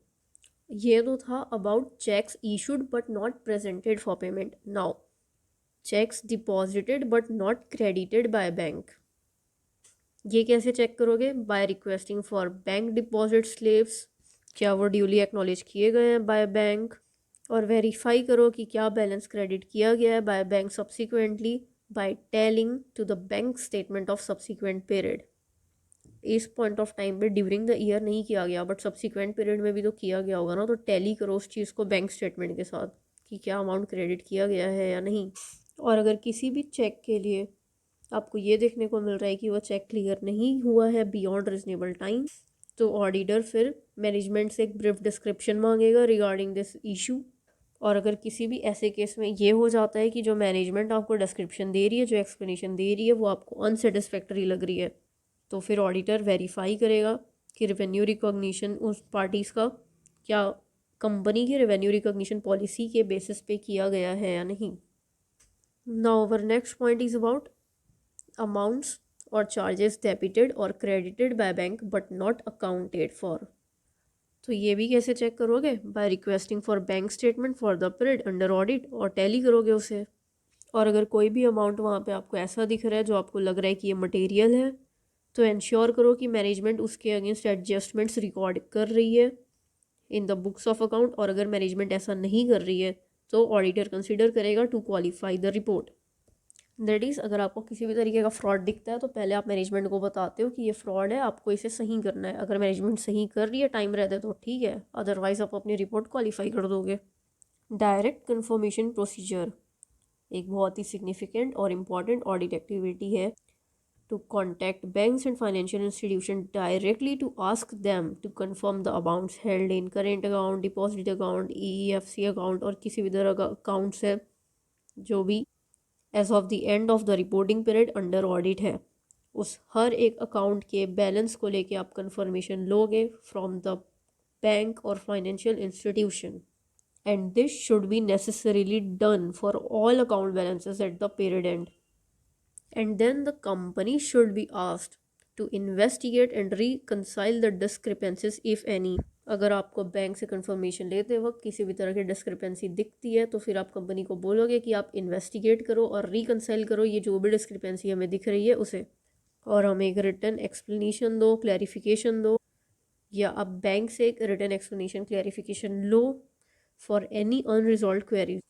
ये तो था about cheques issued but not presented for payment. Now cheques deposited but not credited by bank. ये कैसे चेक करोगे? By requesting for bank deposit slips, क्या वो ड्यूली एक्नॉलेज किए गए हैं बाय बैंक, और वेरीफाई करो कि क्या बैलेंस क्रेडिट किया गया है by bank subsequently by telling to the bank statement of subsequent period. इस पॉइंट ऑफ टाइम पे ड्यूरिंग द ईयर नहीं किया गया बट सब्सिक्वेंट पीरियड में भी तो किया गया होगा ना, तो टैली करो उस चीज़ को बैंक स्टेटमेंट के साथ कि क्या अमाउंट क्रेडिट किया गया है या नहीं। और अगर किसी भी चेक के लिए आपको ये देखने को मिल रहा है कि वो चेक क्लियर नहीं हुआ है बियॉन्ड रीजनेबल टाइम, तो ऑडिटर फिर मैनेजमेंट से एक ब्रीफ डिस्क्रिप्शन मांगेगा रिगार्डिंग दिस इशू। और अगर किसी भी ऐसे केस में ये हो जाता है कि जो मैनेजमेंट आपको डिस्क्रिप्शन दे रही है, जो एक्सप्लेनेशन दे रही है, वो आपको अनसेटिस्फैक्टरी लग रही है, तो फिर ऑडिटर वेरीफाई करेगा कि रेवेन्यू रिकॉग्निशन उस पार्टीज़ का क्या कंपनी की रेवेन्यू रिकॉग्निशन पॉलिसी के बेसिस पे किया गया है या नहीं। Now our next point is about amounts और चार्जेस डेबिटेड और credited by bank but not accounted for. तो ये भी कैसे चेक करोगे? By requesting for bank statement for the period under audit, और टैली करोगे उसे। और अगर कोई भी अमाउंट वहाँ पे आपको ऐसा दिख रहा है जो आपको लग रहा है कि ये मटेरियल है, तो इंश्योर करो कि मैनेजमेंट उसके अगेंस्ट एडजस्टमेंट्स रिकॉर्ड कर रही है in the books of account. और अगर मैनेजमेंट ऐसा नहीं कर रही है तो ऑडिटर कंसिडर करेगा to qualify the report. That is, अगर आपको किसी भी तरीके का फ्रॉड दिखता है तो पहले आप मैनेजमेंट को बताते हो कि ये फ्रॉड है, आपको इसे सही करना है। अगर मैनेजमेंट सही कर रही है टाइम रहते तो ठीक है, अदरवाइज़ आप अपनी रिपोर्ट क्वालिफाई कर दोगे। डायरेक्ट कन्फर्मेशन प्रोसीजर एक बहुत ही सिग्निफिकेंट और इम्पॉर्टेंट ऑडिट एक्टिविटी है। To contact banks and financial institutions directly to ask them to confirm the amounts held in current account, deposit account, EEFC account और किसी भी तरह का अकाउंट्स है जो भी as of the end of the reporting period under audit है, उस हर एक अकाउंट के बैलेंस को लेके आप कंफर्मेशन लोगे फ्रॉम द बैंक और financial institution. And this should be necessarily done for all account balances at the period and. And then the company should be asked to investigate and reconcile the discrepancies if any। अगर आपको bank से confirmation लेते वक्त किसी भी तरह की discrepancy दिखती है तो फिर आप कंपनी को बोलोगे कि आप इन्वेस्टिगेट करो और रिकनसाइल करो ये जो भी डिस्क्रिपेंसी हमें दिख रही है उसे, और हमें एक रिटर्न एक्सप्लेनेशन दो, क्लैरिफिकेशन दो, या आप बैंक से एक रिटर्न एक्सप्लेनेशन क्लैरिफिकेशन लो फॉर एनी अनरिजॉल्व क्वेरीज।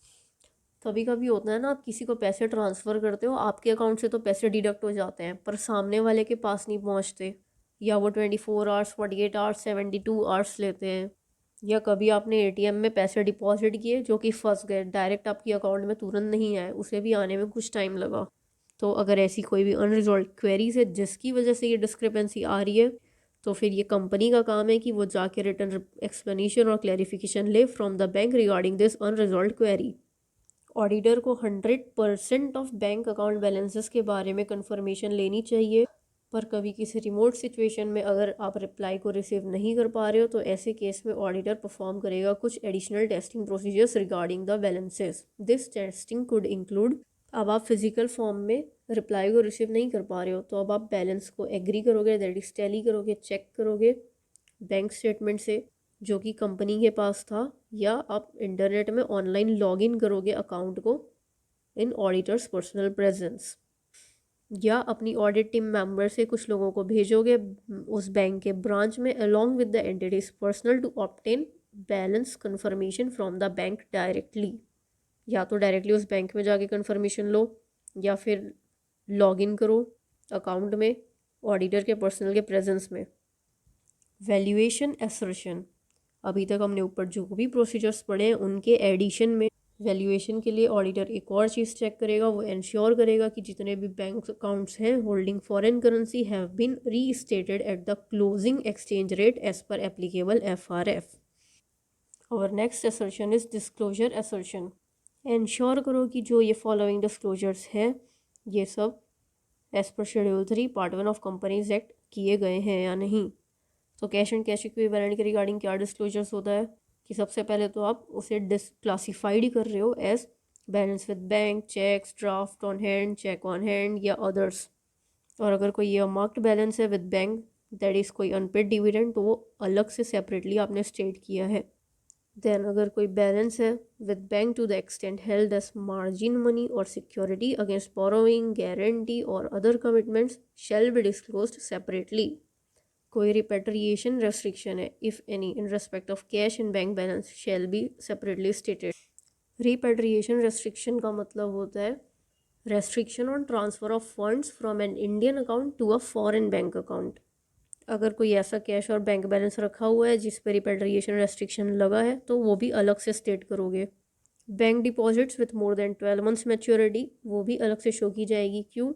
कभी कभी होता है ना, आप किसी को पैसे ट्रांसफ़र करते हो, आपके अकाउंट से तो पैसे डिडक्ट हो जाते हैं पर सामने वाले के पास नहीं पहुंचते, या वो 24 आवर्स, 48 आवर्स, 72 आवर्स लेते हैं। या कभी आपने एटीएम में पैसे डिपॉजिट किए जो कि फंस गए, डायरेक्ट आपके अकाउंट में तुरंत नहीं आए, उसे भी आने में कुछ टाइम लगा। तो अगर ऐसी कोई भी अनरिजॉल्व क्वेरीज है जिसकी वजह से ये डिस्क्रिपेंसी आ रही है, तो फिर ये कंपनी का काम है कि वो जाके रिटर्न एक्सप्लेनेशन और क्लैरिफिकेशन ले from the bank regarding this unresolved query. Auditor को 100% ऑफ बैंक अकाउंट बैलेंसेस के बारे में कंफर्मेशन लेनी चाहिए, पर कभी किसी रिमोट सिचुएशन में अगर आप रिप्लाई को रिसीव नहीं कर पा रहे हो तो ऐसे केस में ऑडिटर परफॉर्म करेगा कुछ additional testing procedures regarding the balances. This testing could include, अब आप फिजिकल फॉर्म में रिप्लाई को रिसीव नहीं कर पा रहे हो तो अब आप बैलेंस को एग्री करोगे, दैट इज टैली करोगे, चेक करोगे बैंक स्टेटमेंट से जो कि कंपनी के पास था, या आप इंटरनेट में ऑनलाइन लॉगिन करोगे अकाउंट को इन ऑडिटर्स पर्सनल प्रेजेंस, या अपनी ऑडिट टीम मेंबर से कुछ लोगों को भेजोगे उस बैंक के ब्रांच में along with the entities personnel to obtain balance confirmation from the bank directly. या तो डायरेक्टली उस बैंक में जाके कंफर्मेशन लो या फिर लॉगिन करो अकाउंट में ऑडिटर के पर्सनल के प्रेजेंस में। वैल्यूएशन असर्शन, अभी तक हमने ऊपर जो भी प्रोसीजर्स पढ़े हैं उनके एडिशन में वैल्यूएशन के लिए ऑडिटर एक और चीज़ चेक करेगा, वो इंश्योर करेगा कि जितने भी बैंक अकाउंट्स हैं holding foreign currency have been restated at the closing exchange rate as per applicable FRF। और next assertion is disclosure assertion. Ensure करो कि जो ये फॉलोइंग डिस्क्लोजर्स हैं ये सब as per schedule 3 part 1 of companies act किए गए हैं या नहीं। तो कैश एंड कैश इक्विवेलेंट के रिगार्डिंग क्या डिस्क्लोजर्स होता है कि सबसे पहले तो आप उसे डिसक्लासीफाइड ही कर रहे हो as balance with bank, cheques, draft on hand, cheque on hand या अदर्स। और अगर कोई ये मार्क्ड बैलेंस है विद बैंक, दैट इज़ कोई अनपेड डिविडेंड, तो वो अलग से सेपरेटली आपने स्टेट किया है। देन अगर कोई बैलेंस है with bank to the extent held as margin money और सिक्योरिटी अगेंस्ट बोरोइंग, गारंटी और other commitments shall be disclosed separately. कोई रिपेट्रिएशन रेस्ट्रिक्शन है if any in respect of cash in bank balance shall be separately stated. Repatriation restriction का मतलब होता है restriction on transfer of funds from an Indian account to a foreign bank account. अगर कोई ऐसा cash और bank balance रखा हुआ है जिस पर रिपेट्रिएशन रेस्ट्रिक्शन लगा है तो वो भी अलग से स्टेट करोगे। Bank deposits with more than 12 months maturity वो भी अलग से शो की जाएगी। क्यों?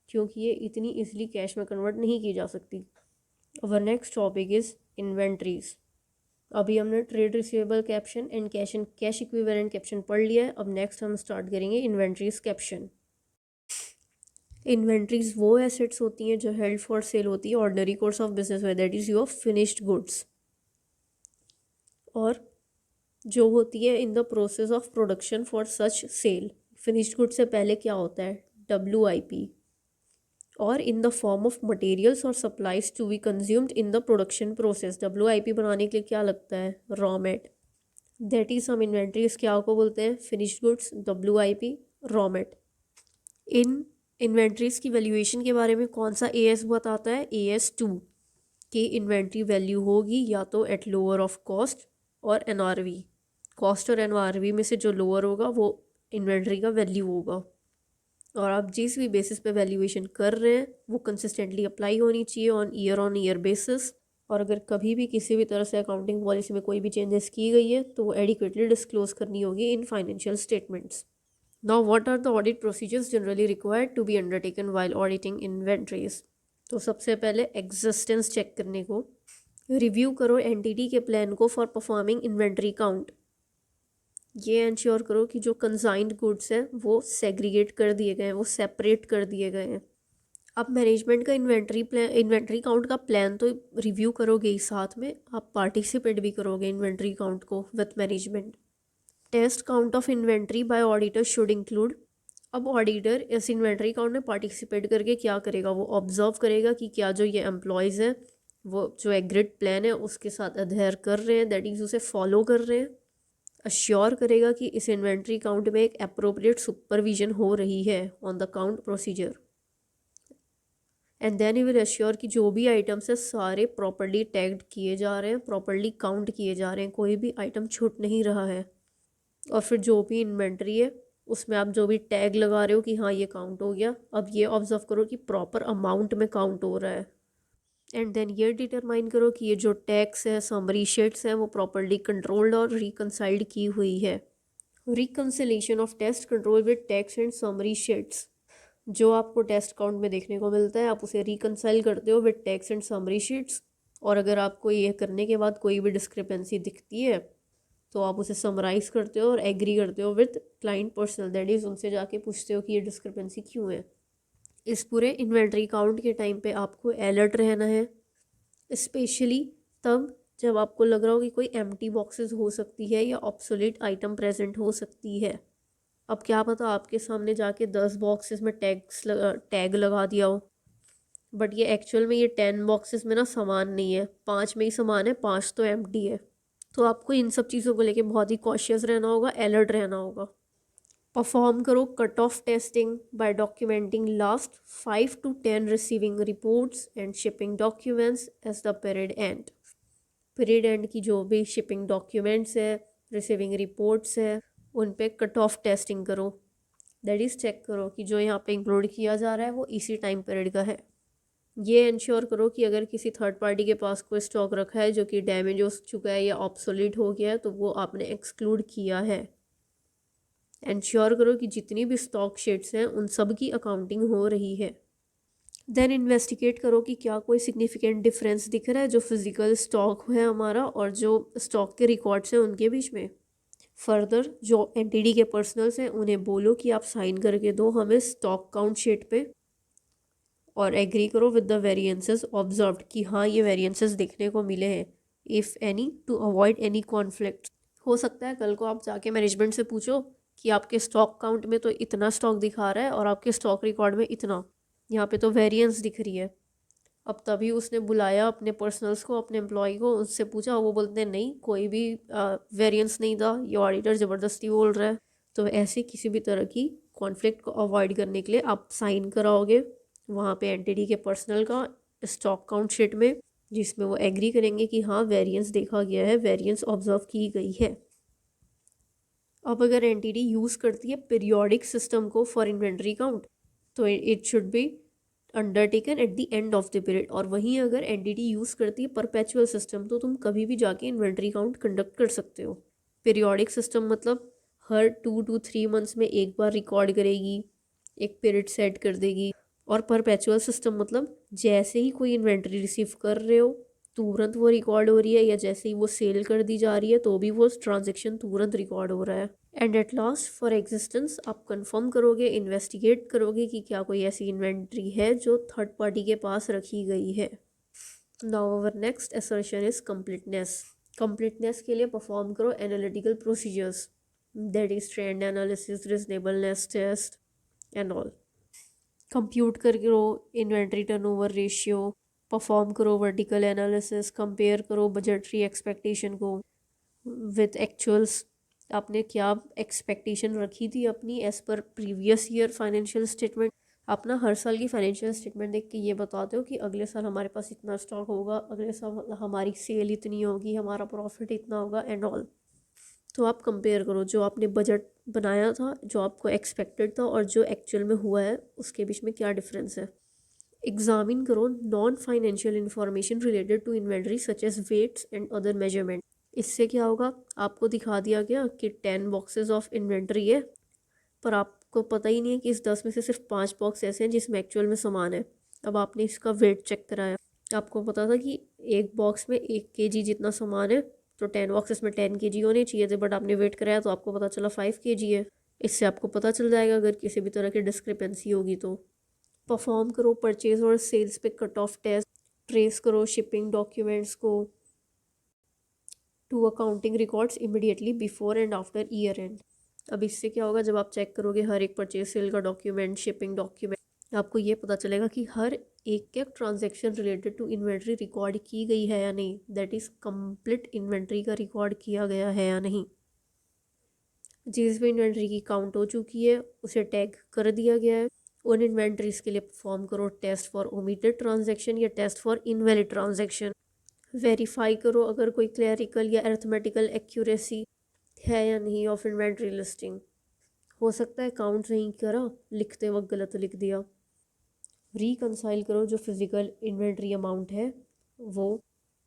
क्योंकि ये इतनी इजीली कैश में कन्वर्ट नहीं की जा सकती। Our next topic is inventories. अभी हमने trade receivable caption and cash equivalent caption पढ़ लिया है। अब नेक्स्ट हम स्टार्ट करेंगे इन्वेंट्रीज कैप्शन। इन्वेंट्रीज वो एसेट्स होती हैं जो हेल्ड फॉर सेल होती है ऑर्डिनरी कोर्स ऑफ बिजनेस में, that is your finished goods, और जो होती है in the process of production for such sale. Finished goods से पहले क्या होता है? WIP। और इन द फॉर्म ऑफ मटेरियल्स और supplies to be consumed in the production process. WIP बनाने के लिए क्या लगता है? Raw mat. दैट इज हम इन्वेंट्रीज क्या को बोलते हैं? Finished goods, WIP, raw mat. इन इन्वेंट्रीज की वैल्यूएशन के बारे में कौन सा AS बताता है? AS2 की इन्वेंट्री वैल्यू होगी या तो एट लोअर ऑफ कॉस्ट और NRV। कॉस्ट और NRV में से जो लोअर होगा वो इन्वेंट्री का वैल्यू होगा। और आप जिस भी बेसिस पे वैल्यूएशन कर रहे हैं वो कंसिस्टेंटली अप्लाई होनी चाहिए ऑन ईयर बेसिस। और अगर कभी भी किसी भी तरह से अकाउंटिंग पॉलिसी में कोई भी चेंजेस की गई है तो वो एडिक्वेटली डिस्क्लोज करनी होगी in financial statements. Now what are the audit procedures generally required to be undertaken while auditing inventories. तो सबसे पहले एग्जिस्टेंस चेक करने को, रिव्यू करो एंटिटी के प्लान को फॉर परफॉर्मिंग इन्वेंट्री काउंट। ये इंश्योर करो कि जो कंसाइंड गुड्स हैं वो सेग्रीगेट कर दिए गए हैं, वो सेपरेट कर दिए गए हैं। अब मैनेजमेंट का इन्वेंट्री काउंट का प्लान तो रिव्यू करोगे ही, साथ में आप पार्टिसिपेट भी करोगे इन्वेंट्री काउंट को with management. Test count of inventory by auditor should include. अब ऑडिटर इस इन्वेंट्री काउंट में पार्टिसिपेट करके क्या करेगा? वो ऑब्जर्व करेगा कि क्या जो ये एम्प्लॉयज़ हैं वो जो एग्रीड प्लान है उसके साथ अधेयर कर रहे हैं, दैट इज़ उसे फॉलो कर रहे हैं। अश्योर करेगा कि इस इन्वेंट्री काउंट में एक अप्रोप्रिएट सुपरविजन हो रही है on the count procedure. And then he will assure कि जो भी आइटम्स है सारे प्रॉपर्ली टैग्ड किए जा रहे हैं, प्रॉपर्ली काउंट किए जा रहे हैं, कोई भी आइटम छूट नहीं रहा है। और फिर जो भी इन्वेंट्री है उसमें आप जो भी टैग लगा रहे हो कि हाँ ये काउंट हो गया, अब ये ऑब्जर्व करो कि प्रॉपर अमाउंट में काउंट हो रहा है। एंड देन ये डिटरमाइन करो कि ये जो टैक्स है, समरी शीट्स हैं, वो प्रॉपर्ली कंट्रोल्ड और रिकनसाइल्ड की हुई है। Reconciliation of test control with tags and summary sheets. जो आपको टेस्ट काउंट में देखने को मिलता है आप उसे रिकनसाइल करते हो with tags and summary sheets. और अगर आपको ये करने के बाद कोई भी डिस्क्रिपेंसी दिखती है तो आप उसे समराइज करते हो और एग्री करते हो with client personal, that is उनसे जाके पूछते हो कि ये डिस्क्रिपेंसी क्यों है। इस पूरे इन्वेंट्री काउंट के टाइम पे आपको अलर्ट रहना है, स्पेशली तब जब आपको लग रहा हो कि कोई एम्प्टी बॉक्सेस हो सकती है या ऑब्सोलीट आइटम प्रेजेंट हो सकती है। अब क्या पता आपके सामने जाके 10 बॉक्सेस में टैग लगा दिया हो, बट ये एक्चुअल में ये 10 बॉक्सेस में ना सामान नहीं है, 5 में ही सामान है, 5 तो एम्प्टी है। तो आपको इन सब चीज़ों को लेके बहुत ही कॉशियस रहना होगा, अलर्ट रहना होगा। परफॉर्म करो cut off testing by documenting last 5 to 10 receiving reports and shipping documents as the period end. Period end की जो भी शिपिंग डॉक्यूमेंट्स है, रिसीविंग रिपोर्ट्स है, उन पे कट ऑफ टेस्टिंग करो, दैट इज़ चेक करो कि जो यहाँ पे इंक्लूड किया जा रहा है वो इसी टाइम पीरियड का है। ये इंश्योर करो कि अगर किसी थर्ड पार्टी के पास कोई स्टॉक रखा है जो कि डैमेज हो चुका है या ऑब्सोलीट हो गया है तो वो आपने एक्सक्लूड किया है। इंश्योर करो कि जितनी भी स्टॉक शीट्स हैं उन सब की अकाउंटिंग हो रही है। देन इन्वेस्टिगेट करो कि क्या कोई सिग्निफिकेंट डिफरेंस दिख रहा है जो फिजिकल स्टॉक है हमारा और जो स्टॉक के रिकॉर्ड्स हैं उनके बीच में। फर्दर जो एंटिटी के पर्सनल्स हैं उन्हें बोलो कि आप साइन करके दो हमें स्टॉक काउंट शीट पे, और एग्री करो विद द वेरिएंसेस ऑब्जर्व्ड कि हाँ ये वेरिएंसेस देखने को मिले हैं, if any, to avoid any conflict. हो सकता है कल को आप जाके मैनेजमेंट से पूछो कि आपके स्टॉक काउंट में तो इतना स्टॉक दिखा रहा है और आपके स्टॉक रिकॉर्ड में इतना, यहाँ पे तो वेरिएंस दिख रही है। अब तभी उसने बुलाया अपने पर्सनल्स को, अपने एम्प्लॉय को, उससे पूछा, वो बोलते हैं नहीं कोई भी वेरिएंस नहीं था, ये ऑडिटर ज़बरदस्ती बोल रहा है। तो ऐसे किसी भी तरह की कॉन्फ्लिक्ट को अवॉइड करने के लिए आप साइन कराओगे वहाँ पे एंटिटी के पर्सनल का स्टॉक काउंट शीट में, जिसमें वो एग्री करेंगे कि हाँ वेरिएंस देखा गया है, वेरिएंस ऑब्जर्व की गई है। अब अगर एंटिटी यूज़ करती है पीरियोडिक सिस्टम को फॉर इन्वेंट्री काउंट, तो it should be undertaken at the end of the period. और वहीं अगर एंटिटी यूज़ करती है परपेचुअल सिस्टम, तो तुम कभी भी जाके इन्वेंट्री काउंट कंडक्ट कर सकते हो। पीरियोडिक सिस्टम मतलब हर 2 to 3 मंथ्स में एक बार रिकॉर्ड करेगी, एक पीरियड सेट कर देगी। और परपेचुअल सिस्टम मतलब जैसे ही कोई इन्वेंट्री रिसीव कर रहे हो तुरंत वो रिकॉर्ड हो रही है, या जैसे ही वो सेल कर दी जा रही है तो भी वो ट्रांजेक्शन तुरंत रिकॉर्ड हो रहा है। And at last for existence आप कंफर्म करोगे, इन्वेस्टिगेट करोगे कि क्या कोई ऐसी इन्वेंट्री है जो थर्ड पार्टी के पास रखी गई है। Now our next assertion is completeness. Completeness के लिए परफॉर्म करो analytical procedures, that is trend analysis, reasonableness test and all. Compute करो इन्वेंट्री टर्नओवर रेशियो, परफॉर्म करो वर्टिकल एनालिसिस, कंपेयर करो बजटरी एक्सपेक्टेशन को विथ एक्चुअल्स। आपने क्या एक्सपेक्टेशन रखी थी अपनी as per previous year financial statement. अपना हर साल की फाइनेंशियल स्टेटमेंट देख के ये बताते हो कि अगले साल हमारे पास इतना स्टॉक होगा, अगले साल हमारी सेल इतनी होगी, हमारा प्रॉफिट इतना होगा एंड ऑल। तो आप कंपेयर करो जो आपने बजट बनाया था, जो आपको एक्सपेक्टेड था और जो एक्चुअल में हुआ है, उसके बीच में क्या डिफरेंस है। एग्जामिन करो non financial information related to inventory such as weights and other measurement. इससे क्या होगा, आपको दिखा दिया गया कि 10 बॉक्सेस ऑफ इन्वेंट्री है, पर आपको पता ही नहीं है कि इस 10 में से सिर्फ 5 बॉक्स ऐसे हैं जिसमें एक्चुअल में सामान है। अब आपने इसका वेट चेक कराया, आपको पता था कि एक बॉक्स में 1 kg जितना सामान है, तो 10 बॉक्सेस में 10 kg होने चाहिए थे, बट आपने वेट कराया तो आपको पता चला 5 kg है। इससे आपको पता चल जाएगा अगर किसी भी तरह की डिस्क्रिपेंसी होगी तो। परफॉर्म करो परचेज और सेल्स पे कट ऑफ टेस्ट, ट्रेस करो शिपिंग डॉक्यूमेंट्स को to accounting records immediately before and after year end. अब इससे क्या होगा, जब आप चेक करोगे हर एक परचेज सेल का डॉक्यूमेंट, शिपिंग डॉक्यूमेंट, आपको ये पता चलेगा कि हर एक transaction related to inventory record की गई है या नहीं, दैट इज़ कंप्लीट इन्वेंट्री का रिकॉर्ड किया गया है या नहीं। जिस भी इन्वेंट्री की काउंट हो चुकी है उसे टैग कर दिया गया है। उन इन्वेंट्रीज के लिए परफॉर्म करो टेस्ट फॉर ओमिटेड ट्रांजैक्शन या test for invalid transaction. Verify करो अगर कोई क्लैरिकल या अरिथमेटिकल एक्यूरेसी है या नहीं ऑफ इन्वेंट्री लिस्टिंग। हो सकता है काउंट नहीं करा, लिखते वक्त गलत लिख दिया। रिकंसाइल करो जो फिजिकल इन्वेंट्री अमाउंट है वो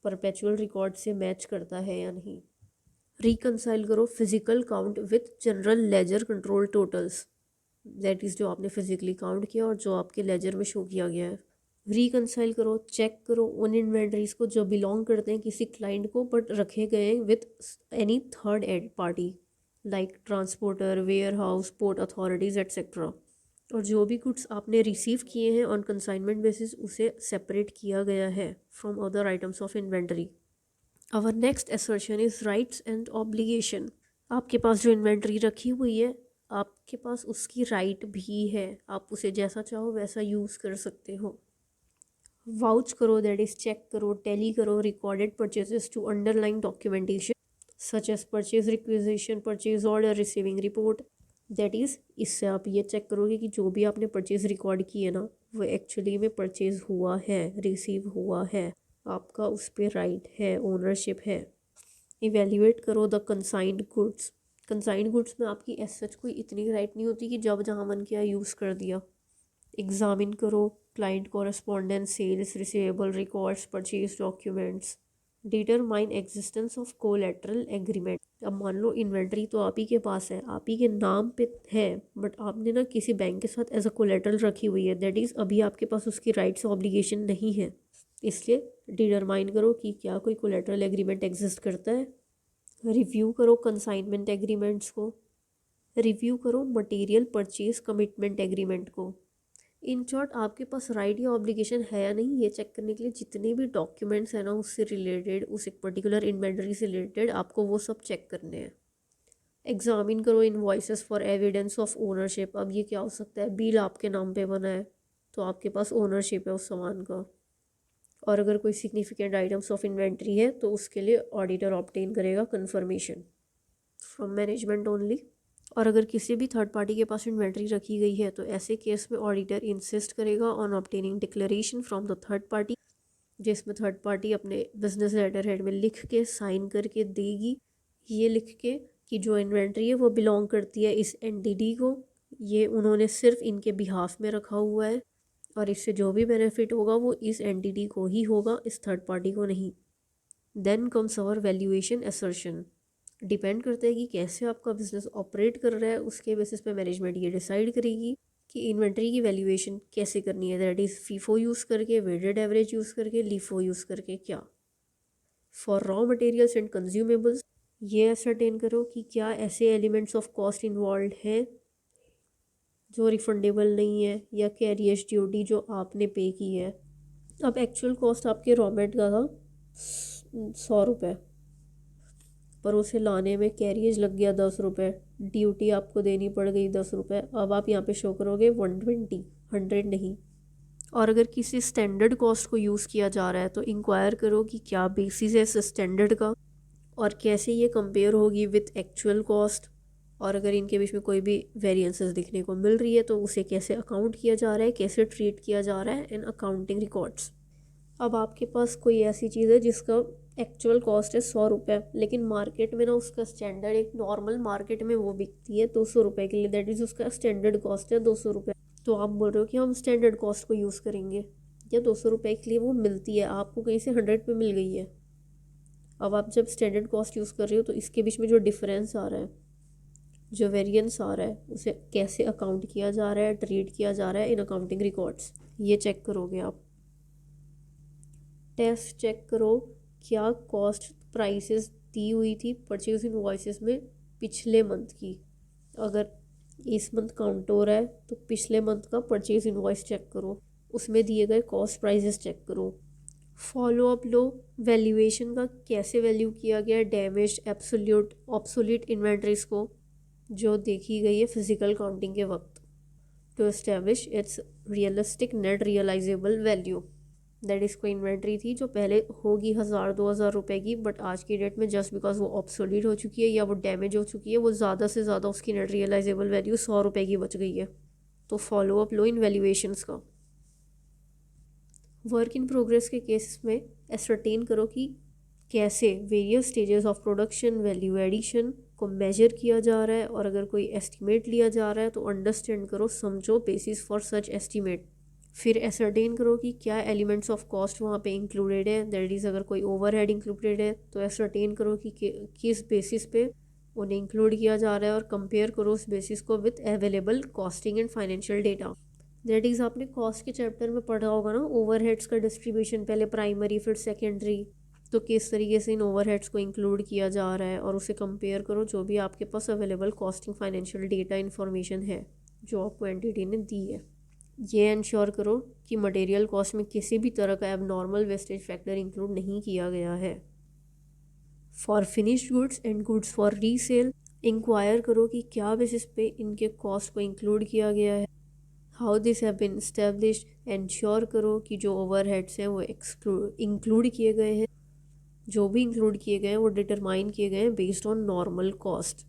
परपेचुअल रिकॉर्ड से मैच करता है या नहीं। रिकंसाइल करो physical count with general ledger control totals, that is जो आपने फिजिकली काउंट किया और जो आपके लेजर में शो किया गया है। रिकंसाइल करो, चेक करो उन इन्वेंट्रीज को जो बिलोंग करते हैं किसी क्लाइंट को बट रखे गए हैं विथ एनी थर्ड एड party like transporter, warehouse, port authorities etcetera. और जो भी गुड्स आपने रिसीव किए हैं ऑन कंसाइनमेंट बेसिस उसे सेपरेट किया गया है from other items of inventory. Our next assertion is rights and obligation. आपके पास जो इन्वेंटरी रखी हुई है आपके पास उसकी राइट भी है, आप उसे जैसा चाहो वैसा यूज़ कर सकते हो। वाउच करो, दैट इज चेक करो, टैली करो recorded purchases to underline documentation such as purchase requisition, purchase order, receiving report. That is इससे आप ये चेक करोगे कि जो भी आपने परचेज रिकॉर्ड की है ना वो एक्चुअली में परचेज हुआ है, रिसीव हुआ है, आपका उस पर राइट है, ओनरशिप है। इवेल्युएट करो द कंसाइंड गुड्स। कंसाइंड गुड्स में आपकी एज सच कोई इतनी राइट नहीं होती कि जब जहाँ मन किया यूज़ कर दिया। एग्जामिन करो client correspondence, sales receivable records, purchase documents. Determine existence of collateral agreement. अब मान लो इन्वेंट्री तो आप ही के पास है, आप ही के नाम पे है, बट आपने ना किसी बैंक के साथ एज अ कोलैटरल रखी हुई है, दैट इज़ अभी आपके पास उसकी राइट्स ऑब्लिगेशन नहीं है। इसलिए डिटरमाइन करो कि क्या कोई कोलैटरल एग्रीमेंट एग्जिस्ट करता है। रिव्यू करो कंसाइनमेंट एग्रीमेंट्स को। रिव्यू करो मटेरियल परचेज कमिटमेंट एग्रीमेंट को। इन शॉर्ट आपके पास राइट या ऑब्लिगेशन है या नहीं ये चेक करने के लिए जितने भी डॉक्यूमेंट्स हैं ना उससे रिलेटेड, उस एक पर्टिकुलर इन्वेंटरी से रिलेटेड, आपको वो सब चेक करने हैं। एग्जामिन करो invoices for evidence of ownership. अब ये क्या हो सकता है, बिल आपके नाम पे बना है तो आपके पास ओनरशिप है उस सामान का। और अगर कोई सिग्निफिकेंट आइटम्स ऑफ इन्वेंट्री है तो उसके लिए ऑडिटर ऑब्टेन करेगा कंफर्मेशन फ्रॉम मैनेजमेंट ओनली। और अगर किसी भी थर्ड पार्टी के पास इन्वेंट्री रखी गई है तो ऐसे केस में ऑडिटर इंसिस्ट करेगा on obtaining declaration from the third party, जिसमें थर्ड पार्टी अपने बिजनेस लेटर हेड में लिख के साइन करके देगी, ये लिख के कि जो इन्वेंट्री है वो बिलोंग करती है इस एंटिटी को, ये उन्होंने सिर्फ इनके बिहाफ में रखा हुआ है और इससे जो भी बेनिफिट होगा वो इस एंटिटी को ही होगा, इस थर्ड पार्टी को नहीं। Then comes our valuation assertion. Depend करता है कि कैसे आपका बिजनेस ऑपरेट कर रहा है, उसके बेसिस पे मैनेजमेंट ये डिसाइड करेगी कि इन्वेंट्री की वैल्यूएशन कैसे करनी है, दैट इज़ फीफो यूज़ करके, वेटेड एवरेज यूज़ करके, लीफो यूज़ करके। क्या for raw materials and consumables, ये असरटेन करो कि क्या ऐसे एलिमेंट्स ऑफ कॉस्ट इन्वॉल्व हैं जो रिफंडेबल नहीं है या कैरियज ड्यूटी जो आपने पे की है। अब एक्चुअल कॉस्ट आपके रॉमेट का था 100 रुपये, पर उसे लाने में कैरियज लग गया 10 रुपये, ड्यूटी आपको देनी पड़ गई 10 रुपये। अब आप यहाँ पे शो करोगे 120, 100 नहीं। और अगर किसी स्टैंडर्ड कॉस्ट को यूज़ किया जा रहा है तो इंक्वायर करो कि क्या बेसिस है इस स्टैंडर्ड का और कैसे ये कंपेयर होगी विथ एक्चुअल कॉस्ट, और अगर इनके बीच में कोई भी वेरिएंसेस दिखने को मिल रही है तो उसे कैसे अकाउंट किया जा रहा है, कैसे ट्रीट किया जा रहा है इन अकाउंटिंग रिकॉर्ड्स। अब आपके पास कोई ऐसी चीज़ है जिसका एक्चुअल कॉस्ट है 100 रुपये, लेकिन मार्केट में ना उसका स्टैंडर्ड एक नॉर्मल मार्केट में वो बिकती है 200 रुपये के लिए, दैट इज़ उसका स्टैंडर्ड कॉस्ट है 200 रुपये। तो आप बोल रहे हो कि हम स्टैंडर्ड कॉस्ट को यूज़ करेंगे, या 200 रुपये के लिए वो मिलती है आपको कहीं से 100 पे मिल गई है। अब आप जब स्टैंडर्ड कॉस्ट यूज़ कर रहे हो तो इसके बीच में जो डिफरेंस आ रहा है, जो वेरिएंस आ रहा है, उसे कैसे अकाउंट किया जा रहा है, ट्रीट किया जा रहा है इन अकाउंटिंग रिकॉर्ड्स, ये चेक करोगे आप। टेस्ट चेक करो क्या कॉस्ट प्राइसेस दी हुई थी परचेज इनवॉइसेस में पिछले मंथ की। अगर इस मंथ काउंट हो रहा है तो पिछले मंथ का परचेज इनवॉइस चेक करो, उसमें दिए गए कॉस्ट प्राइसेस चेक करो। फॉलो अप लो, वैल्यूएशन का कैसे वैल्यू किया गया डैमेज, एब्सोल्यूट, ऑब्सोलीट इन्वेंट्रीज को जो देखी गई है फिजिकल काउंटिंग के वक्त, to establish its realistic net realisable value. That is कोई इन्वेंट्री थी जो पहले होगी 1000-2000 रुपये की, बट आज की डेट में जस्ट बिकॉज वो ऑब्सोलीट हो चुकी है या वो डैमेज हो चुकी है, वो ज़्यादा से ज़्यादा उसकी नेट रियलाइजेबल वैल्यू 100 रुपये की बच गई है। तो फॉलो अप लो इन वैल्यूएशंस का। वर्क इन प्रोग्रेस के केस में एसरटेन करो कि कैसे various stages of production, value addition को मेजर किया जा रहा है, और अगर कोई एस्टिमेट लिया जा रहा है तो अंडरस्टैंड करो, समझो बेसिस फॉर सच एस्टिमेट। फिर एसरटेन करो कि क्या एलिमेंट्स ऑफ कॉस्ट वहाँ पे इंक्लूडेड है, दैट इज़ अगर कोई ओवरहेड इंक्लूडेड है तो एसरटेन करो कि किस बेसिस पे उन्हें इंक्लूड किया जा रहा है, और कंपेयर करो उस बेसिस को with available costing and financial data. That is आपने कॉस्ट के चैप्टर में पढ़ा होगा ना, ओवरहेड्स का डिस्ट्रीब्यूशन, पहले प्राइमरी फिर सेकेंडरी, तो किस तरीके से इन ओवरहेड्स को इंक्लूड किया जा रहा है, और उसे कंपेयर करो जो भी आपके पास available costing financial data information है जो आपको एंटिटी ने दी है। ये इंश्योर करो कि मटेरियल कॉस्ट में किसी भी तरह का एबनॉर्मल वेस्टेज फैक्टर इंक्लूड नहीं किया गया है। For finished goods and goods for resale, inquire करो कि क्या बेसिस पे इनके कॉस्ट को इंक्लूड किया गया है, how this have been established. Ensure करो कि जो ओवरहेड्स हैं वो इंक्लूड किए गए हैं, जो भी इंक्लूड किए गए हैं वो डिटरमाइन किए गए हैं बेस्ड ऑन नॉर्मल कॉस्ट,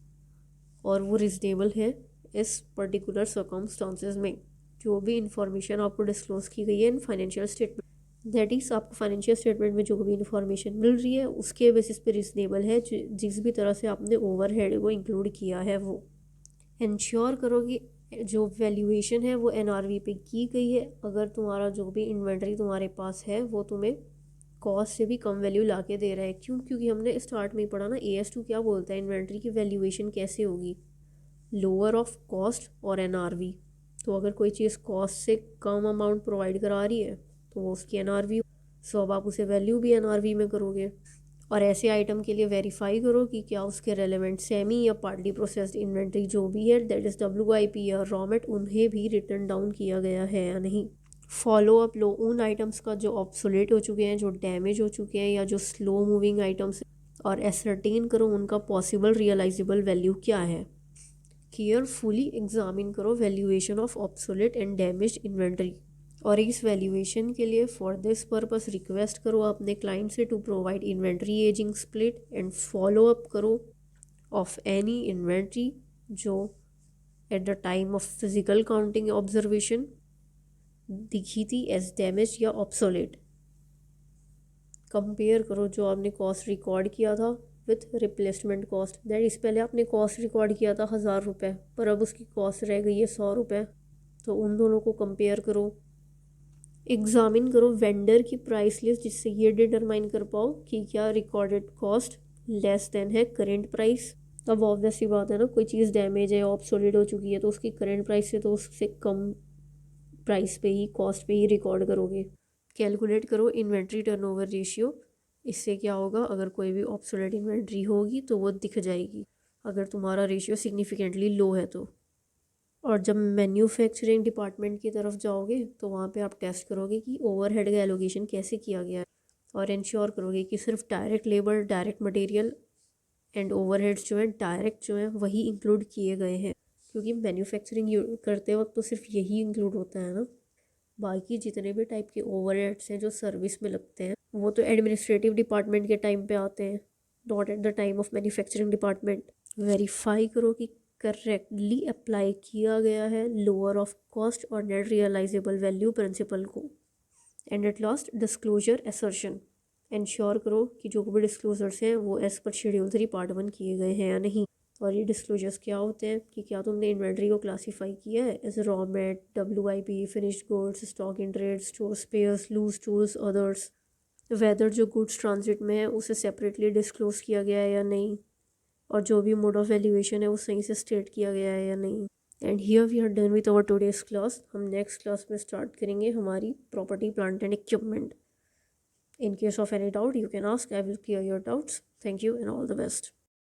और वो रिजनेबल है इस पर्टिकुलर सर्कमस्टांसेस में। जो भी इंफॉर्मेशन आपको डिस्क्लोज की गई है in financial statement, that is आपको फाइनेंशियल स्टेटमेंट में जो भी इंफॉर्मेशन मिल रही है उसके बेसिस पे रिजनेबल है, जिस भी तरह से आपने ओवरहेड को इंक्लूड किया है वो। इंश्योर करो कि जो वैल्यूएशन है वो एनआरवी पे की गई है, अगर तुम्हारा जो भी इन्वेंट्री तुम्हारे पास है वो तुम्हें कॉस्ट से भी कम वैल्यू ला के दे रहा है। क्यों? क्योंकि हमने स्टार्ट में ही पढ़ा ना, AS2 क्या बोलता है, इन्वेंट्री की वैल्यूएशन कैसे होगी, लोअर ऑफ कॉस्ट और एनआरवी। तो अगर कोई चीज़ कॉस्ट से कम अमाउंट प्रोवाइड करा रही है तो वो उसकी एनआरवी, सो अब आप उसे वैल्यू भी एनआरवी में करोगे। और ऐसे आइटम के लिए वेरीफाई करो कि क्या उसके रेलेवेंट सेमी या पार्टली प्रोसेस्ड इन्वेंट्री जो भी है, दैट इज़ WIP या रॉमेट, उन्हें भी रिटर्न डाउन किया गया है या नहीं। फॉलो अप लो उन आइटम्स का जो ऑब्सोलेट हो चुके हैं, जो डैमेज हो चुके हैं, या जो स्लो मूविंग आइटम्स, और एसरटेन करो उनका पॉसिबल रियलाइजेबल वैल्यू क्या है। केयरफुली एग्जामिन करो valuation of obsolete and damage inventory. और इस वैल्यूएशन के लिए फॉर दिस पर्पस रिक्वेस्ट करो अपने क्लाइंट से to provide inventory ageing split and follow up करो ऑफ एनी इन्वेंट्री जो at the time of physical counting observation दिखी थी एज डैमेज या ऑब्सोलेट। कंपेयर करो जो आपने कॉस्ट रिकॉर्ड किया था विथ रिप्लेसमेंट कॉस्ट, दैट इस पहले आपने कॉस्ट रिकॉर्ड किया था 1000 रुपये पर अब उसकी कॉस्ट रह गई है 100 रुपये, तो उन दोनों को कंपेयर करो। एग्जामिन करो वेंडर की प्राइस लिस्ट जिससे ये डिटरमाइन कर पाओ कि क्या रिकॉर्डेड कॉस्ट लेस देन है करेंट प्राइस। अब ऑब्वियस सी बात है ना, कोई चीज़ डैमेज है ऑब्सोलीट हो चुकी है तो उसकी करेंट प्राइस से तो उससे कम प्राइस पे ही कॉस्ट पे ही रिकॉर्ड करोगे। कैलकुलेट करो इन्वेंट्री टर्नओवर रेशियो, इससे क्या होगा अगर कोई भी ऑब्सोलेट इन्वेंट्री होगी तो वो दिख जाएगी अगर तुम्हारा रेशियो सिग्निफिकेंटली लो है तो। और जब मैन्युफैक्चरिंग डिपार्टमेंट की तरफ जाओगे तो वहाँ पे आप टेस्ट करोगे कि ओवरहेड का एलोकेशन कैसे किया गया है और इंश्योर करोगे कि सिर्फ direct labour, direct material and overheads जो हैं डायरेक्ट जो हैं वही इंक्लूड किए गए हैं, क्योंकि मैन्युफैक्चरिंग करते वक्त तो सिर्फ यही इंक्लूड होता है ना। बाकी जितने भी टाइप के ओवरहेड्स हैं जो सर्विस में लगते हैं वो तो एडमिनिस्ट्रेटिव डिपार्टमेंट के टाइम पे आते हैं, not at the time of manufacturing department. Verify करो कि करेक्टली अप्लाई किया गया है लोअर ऑफ कॉस्ट और नेट रियलाइजेबल वैल्यू प्रिंसिपल को। And at last disclosure assertion, ensure करो कि जो भी डिस्क्लोजर्स हैं वो एज पर शेड्यूल 3 पार्ट 1 किए गए हैं या नहीं। और ये डिस्क्लोजर्स क्या होते हैं कि क्या तुमने इन्वेंट्री को क्लासीफाई किया है as raw mat, WIP, finished goods, stock in trade, store spares, loose tools, others. Whether जो गुड्स ट्रांजिट में है उसे सेपरेटली डिस्क्लोज किया गया है या नहीं, और जो भी मोड ऑफ वैल्यूएशन है वो सही से स्टेट किया गया है या नहीं। And here we are done with our today's class. हम नेक्स्ट क्लास में स्टार्ट करेंगे हमारी property, plant and equipment. In case of any doubt, you can ask. I will clear your doubts. Thank you and all the best.